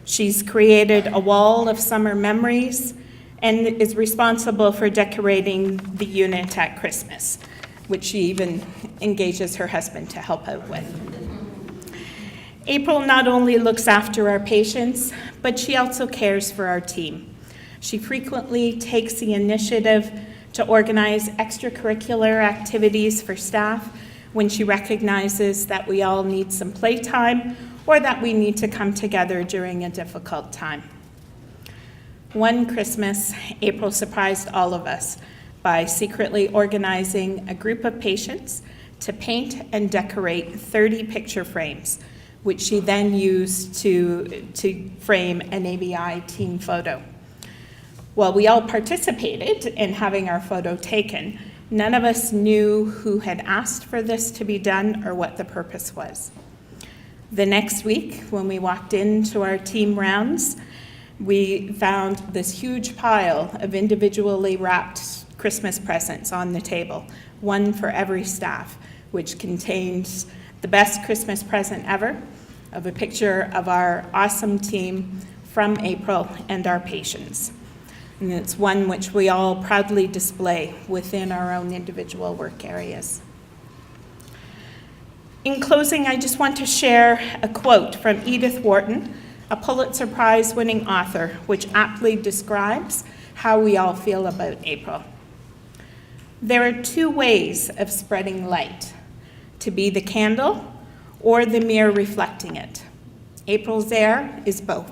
She's created a wall of summer memories and is responsible for decorating the unit at Christmas, which she even engages her husband to help out with. April not only looks after our patients, but she also cares for our team. She frequently takes the initiative to organize extracurricular activities for staff when she recognizes that we all need some playtime or that we need to come together during a difficult time. One Christmas, April surprised all of us by secretly organizing a group of patients to paint and decorate 30 picture frames, which she then used to frame an ABI team photo. While we all participated in having our photo taken, none of us knew who had asked for this to be done or what the purpose was. The next week, when we walked into our team rounds, we found this huge pile of individually wrapped Christmas presents on the table, one for every staff, which contains the best Christmas present ever of a picture of our awesome team from April and our patients. And it's one which we all proudly display within our own individual work areas. In closing, I just want to share a quote from Edith Wharton, a Pulitzer Prize-winning author, which aptly describes how we all feel about April. There are 2 ways of spreading light, to be the candle or the mirror reflecting it. April Zaire is both.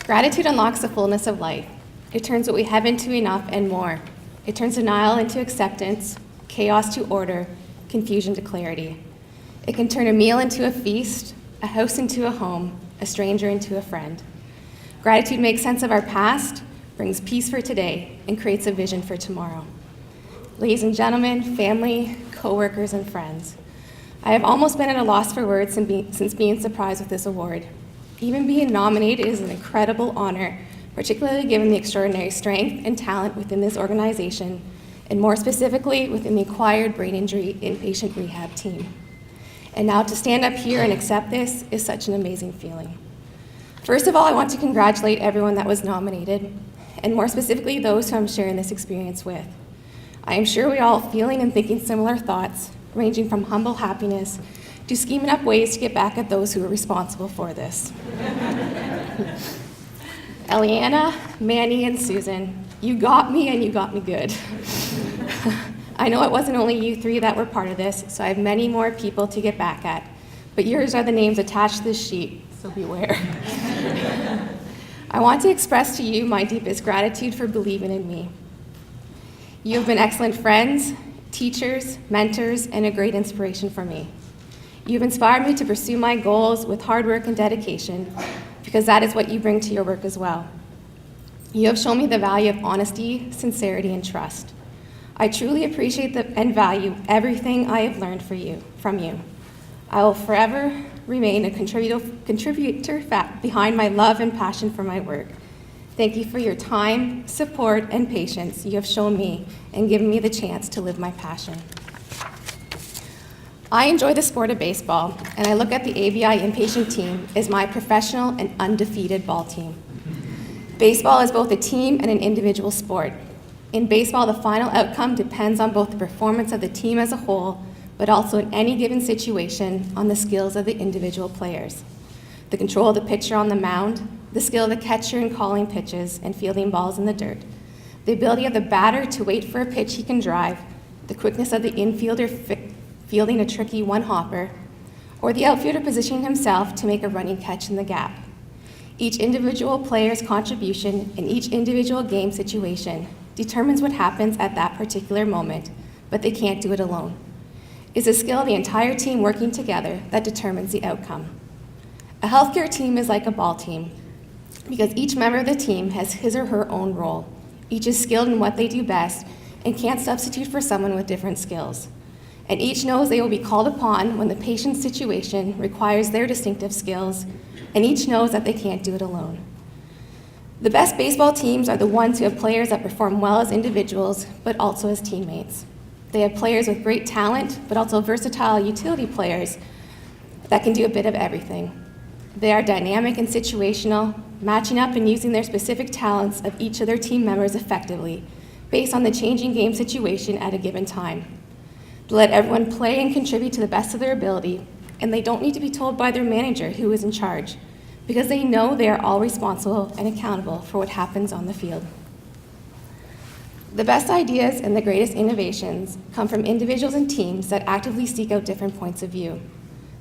Gratitude unlocks the fullness of life. It turns what we have into enough and more. It turns denial into acceptance, chaos to order, confusion to clarity. It can turn a meal into a feast, a house into a home, a stranger into a friend. Gratitude makes sense of our past, brings peace for today, and creates a vision for tomorrow. ladies and gentlemen, family, coworkers, and friends. I have almost been at a loss for words since being surprised with this award. Even being nominated is an incredible honor, particularly given the extraordinary strength and talent within this organization, and more specifically within the acquired brain injury inpatient rehab team. And now to stand up here and accept this is such an amazing feeling. First of all, I want to congratulate everyone that was nominated, and more specifically those who I'm sharing this experience with. I am sure we all feeling and thinking similar thoughts, ranging from humble happiness to scheming up ways to get back at those who are responsible for this. Eliana, Manny, and Susan, you got me and you got me good. I know it wasn't only you three that were part of this, so I have many more people to get back at, but yours are the names attached to this sheet, so beware. I want to express to you my deepest gratitude for believing in me. You have been excellent friends, teachers, mentors, and a great inspiration for me. You've inspired me to pursue my goals with hard work and dedication, because that is what you bring to your work as well. You have shown me the value of honesty, sincerity, and trust. I truly appreciate and value everything I have learned from you. I will forever remain a contributor behind my love and passion for my work. Thank you for your time, support, and patience you have shown me and given me the chance to live my passion. I enjoy the sport of baseball, and I look at the ABI inpatient team as my professional and undefeated ball team. Baseball is both a team and an individual sport. In baseball, the final outcome depends on both the performance of the team as a whole, but also in any given situation on the skills of the individual players. The control of the pitcher on the mound, the skill of the catcher in calling pitches and fielding balls in the dirt, the ability of the batter to wait for a pitch he can drive, the quickness of the infielder fielding a tricky one-hopper, or the outfielder positioning himself to make a running catch in the gap. Each individual player's contribution in each individual game situation determines what happens at that particular moment, but they can't do it alone. It's a skill of the entire team working together that determines the outcome. A healthcare team is like a ball team because each member of the team has his or her own role. Each is skilled in what they do best and can't substitute for someone with different skills. And each knows they will be called upon when the patient's situation requires their distinctive skills, and each knows that they can't do it alone. The best baseball teams are the ones who have players that perform well as individuals, but also as teammates. They have players with great talent, but also versatile utility players that can do a bit of everything. They are dynamic and situational, matching up and using their specific talents of each of their team members effectively, based on the changing game situation at a given time. They let everyone play and contribute to the best of their ability, and they don't need to be told by their manager who is in charge, because they know they are all responsible and accountable for what happens on the field. The best ideas and the greatest innovations come from individuals and teams that actively seek out different points of view.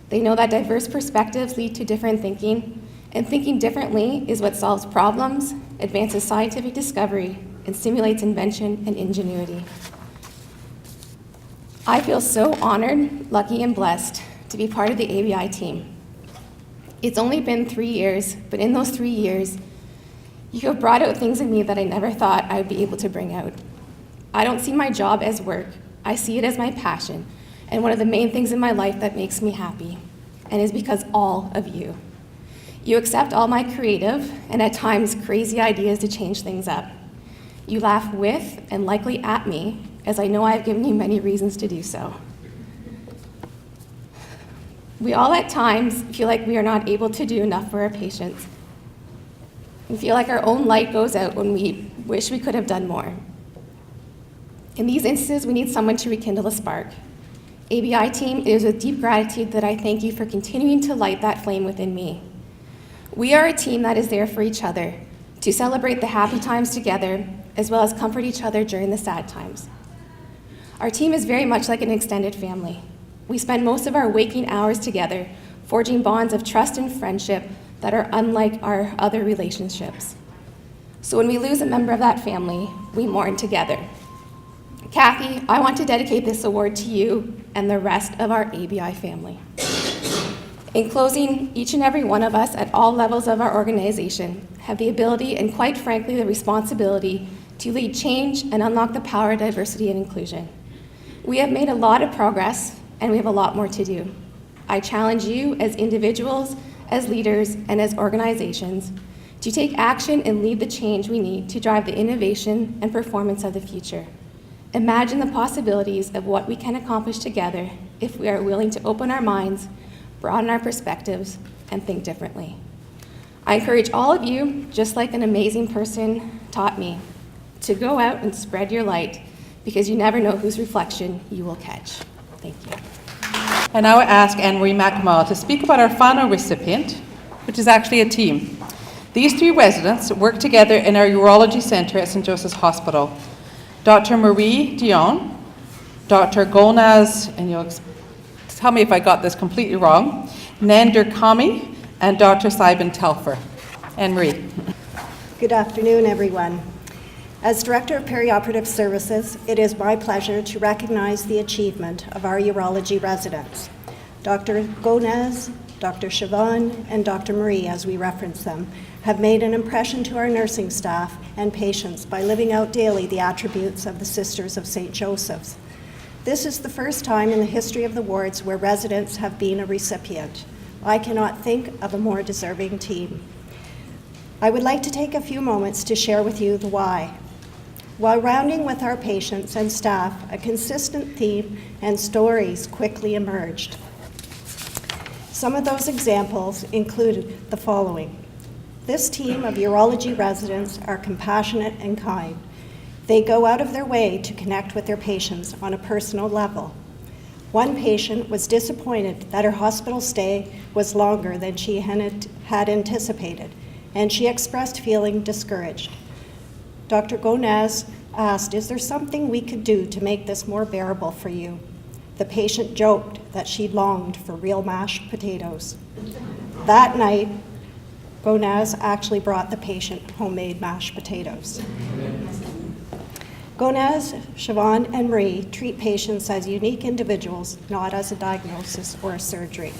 They know that diverse perspectives lead to different thinking, and thinking differently is what solves problems, advances scientific discovery, and stimulates invention and ingenuity. I feel so honored, lucky, and blessed to be part of the ABI team. It's only been 3 years, but in those 3 years, you have brought out things in me that I never thought I would be able to bring out. I don't see my job as work. I see it as my passion, and one of the main things in my life that makes me happy, and is because all of you. You accept all my creative, and at times crazy ideas to change things up. You laugh with, and likely at me, as I know I have given you many reasons to do so. We all at times feel like we are not able to do enough for our patients. We feel like our own light goes out when we wish we could have done more. In these instances, we need someone to rekindle a spark. ABI team, it is with deep gratitude that I thank you for continuing to light that flame within me. We are a team that is there for each other, to celebrate the happy times together, as well as comfort each other during the sad times. Our team is very much like an extended family. We spend most of our waking hours together, forging bonds of trust and friendship that are unlike our other relationships. So when we lose a member of that family, we mourn together. Kathy, I want to dedicate this award to you and the rest of our ABI family. In closing, each and every one of us at all levels of our organization have the ability and quite frankly the responsibility to lead change and unlock the power of diversity and inclusion. We have made a lot of progress, and we have a lot more to do. I challenge you as individuals, as leaders, and as organizations to take action and lead the change we need to drive the innovation and performance of the future. Imagine the possibilities of what we can accomplish together if we are willing to open our minds, broaden our perspectives, and think differently. I encourage all of you, just like an amazing person taught me, to go out and spread your light, because you never know whose reflection you will catch. Thank you. I now ask Anne-Marie McNamara to speak about our final recipient, which is actually a team. These 3 residents work together in our urology centre at St. Joseph's Hospital. Dr. Marie Dion, Dr. Golnaz, and you'll tell me if I got this completely wrong, Nander Kami, and Dr. Saiban Telfer. Anne-Marie. Good afternoon, everyone. As Director of Perioperative Services, it is my pleasure to recognize the achievement of our urology residents. Dr. Gonez, Dr. Siobhan, and Dr. Marie, as we reference them, have made an impression to our nursing staff and patients by living out daily the attributes of the Sisters of St. Joseph's. This is the first time in the history of the wards where residents have been a recipient. I cannot think of a more deserving team. I would like to take a few moments to share with you the why. While rounding with our patients and staff, a consistent theme and stories quickly emerged. Some of those examples included the following. This team of urology residents are compassionate and kind. They go out of their way to connect with their patients on a personal level. One patient was disappointed that her hospital stay was longer than she had anticipated, and she expressed feeling discouraged. Dr. Gonez asked, "Is there something we could do to make this more bearable for you?" The patient joked that she longed for real mashed potatoes. That night, Gonez actually brought the patient homemade mashed potatoes. Gonez, Siobhan, and Marie treat patients as unique individuals, not as a diagnosis or a surgery.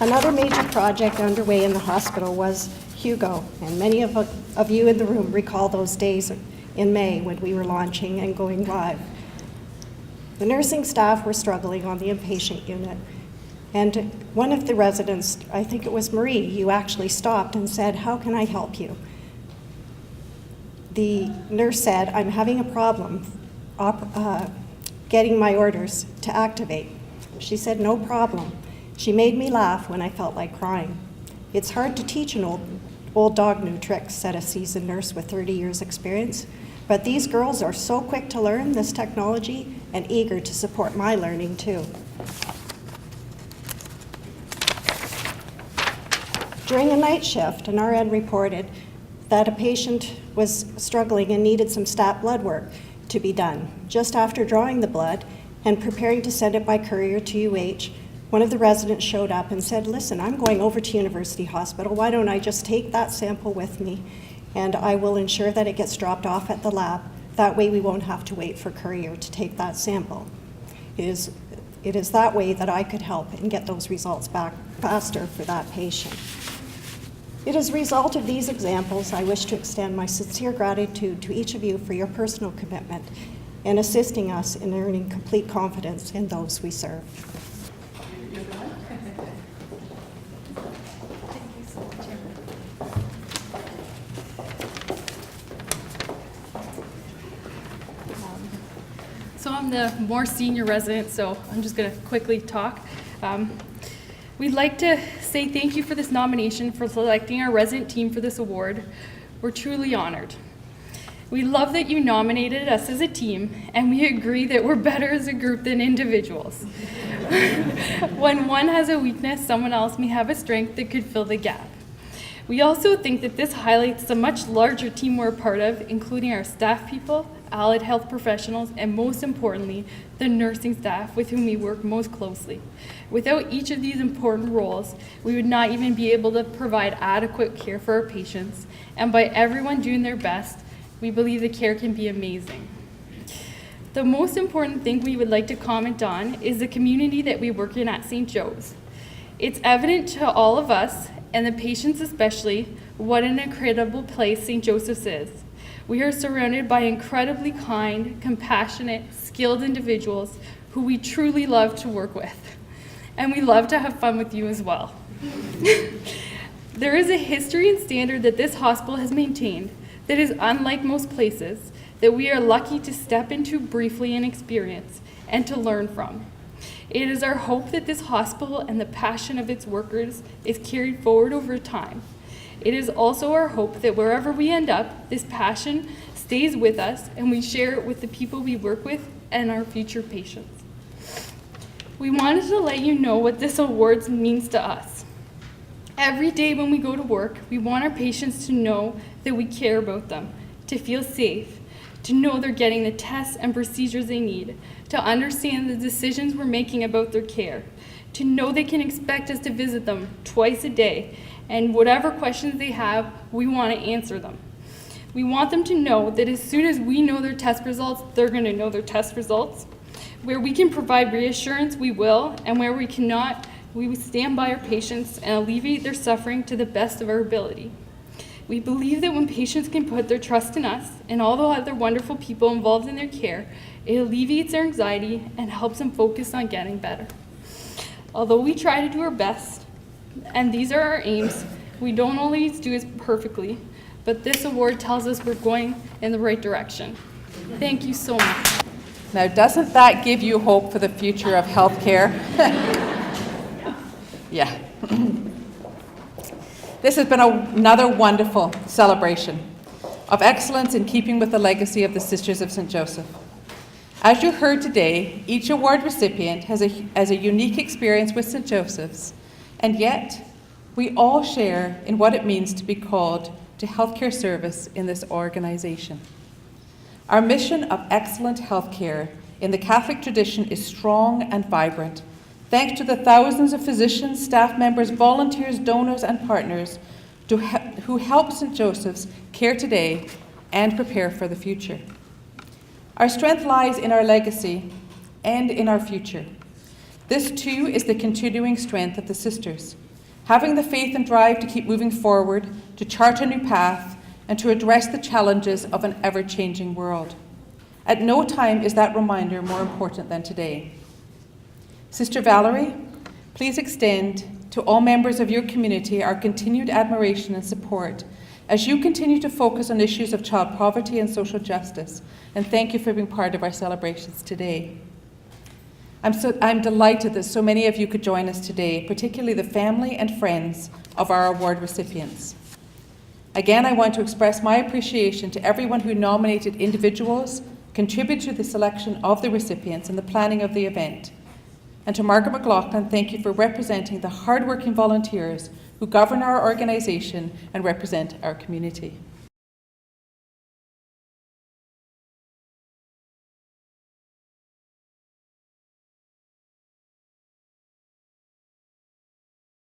Another major project underway in the hospital was Hugo, and many of you in the room recall those days in May when we were launching and going live. The nursing staff were struggling on the inpatient unit, and one of the residents, I think it was Marie, you actually stopped and said, "How can I help you?" The nurse said, "I'm having a problem getting my orders to activate." She said, "No problem." She made me laugh when I felt like crying. "It's hard to teach an old dog new tricks," said a seasoned nurse with 30 years experience, "but these girls are so quick to learn this technology and eager to support my learning too." During a night shift, an RN reported that a patient was struggling and needed some stat blood work to be done. Just after drawing the blood and preparing to send it by courier to UH, one of the residents showed up and said, "Listen, I'm going over to University Hospital. Why don't I just take that sample with me and I will ensure that it gets dropped off at the lab. That way we won't have to wait for courier to take that sample." It is that way that I could help and get those results back faster for that patient. It is a result of these examples I wish to extend my sincere gratitude to each of you for your personal commitment in assisting us in earning complete confidence in those we serve. So I'm the more senior resident, so I'm just going to quickly talk. We'd like to say thank you for this nomination, for selecting our resident team for this award. We're truly honored. We love that you nominated us as a team, and we agree that we're better as a group than individuals. When one has a weakness, someone else may have a strength that could fill the gap. We also think that this highlights the much larger team we're a part of, including our staff people, allied health professionals, and most importantly, the nursing staff with whom we work most closely. Without each of these important roles, we would not even be able to provide adequate care for our patients, and by everyone doing their best, we believe the care can be amazing. The most important thing we would like to comment on is the community that we work in at St. Joe's. It's evident to all of us and the patients especially, what an incredible place St. Joseph's is. We are surrounded by incredibly kind, compassionate, skilled individuals who we truly love to work with. And we love to have fun with you as well. There is a history and standard that this hospital has maintained that is unlike most places, that we are lucky to step into briefly and experience and to learn from. It is our hope that this hospital and the passion of its workers is carried forward over time. It is also our hope that wherever we end up, this passion stays with us and we share it with the people we work with and our future patients. We wanted to let you know what this award means to us. Every day when we go to work, we want our patients to know that we care about them, to feel safe, to know they're getting the tests and procedures they need, to understand the decisions we're making about their care, to know they can expect us to visit them twice a day, and whatever questions they have, we want to answer them. We want them to know that as soon as we know their test results, they're going to know their test results. Where we can provide reassurance, we will, and where we cannot, we will stand by our patients and alleviate their suffering to the best of our ability. We believe that when patients can put their trust in us and all the other wonderful people involved in their care, it alleviates their anxiety and helps them focus on getting better. Although we try to do our best, and these are our aims, we don't always do it perfectly, but this award tells us we're going in the right direction. Thank you so much. Now, doesn't that give you hope for the future of healthcare? Yeah. This has been another wonderful celebration of excellence in keeping with the legacy of the Sisters of St. Joseph. As you heard today, each award recipient has a unique experience with St. Joseph's, and yet we all share in what it means to be called to healthcare service in this organization. Our mission of excellent healthcare in the Catholic tradition is strong and vibrant, thanks to the thousands of physicians, staff members, volunteers, donors, and partners who help St. Joseph's care today and prepare for the future. Our strength lies in our legacy and in our future. This too is the continuing strength of the sisters, having the faith and drive to keep moving forward, to chart a new path, and to address the challenges of an ever-changing world. At no time is that reminder more important than today. Sister Valerie, please extend to all members of your community our continued admiration and support as you continue to focus on issues of child poverty and social justice, and thank you for being part of our celebrations today. I'm delighted that so many of you could join us today, particularly the family and friends of our award recipients. Again, I want to express my appreciation to everyone who nominated individuals, contributed to the selection of the recipients and the planning of the event. And to Margaret McLaughlin, thank you for representing the hardworking volunteers who govern our organisation and represent our community.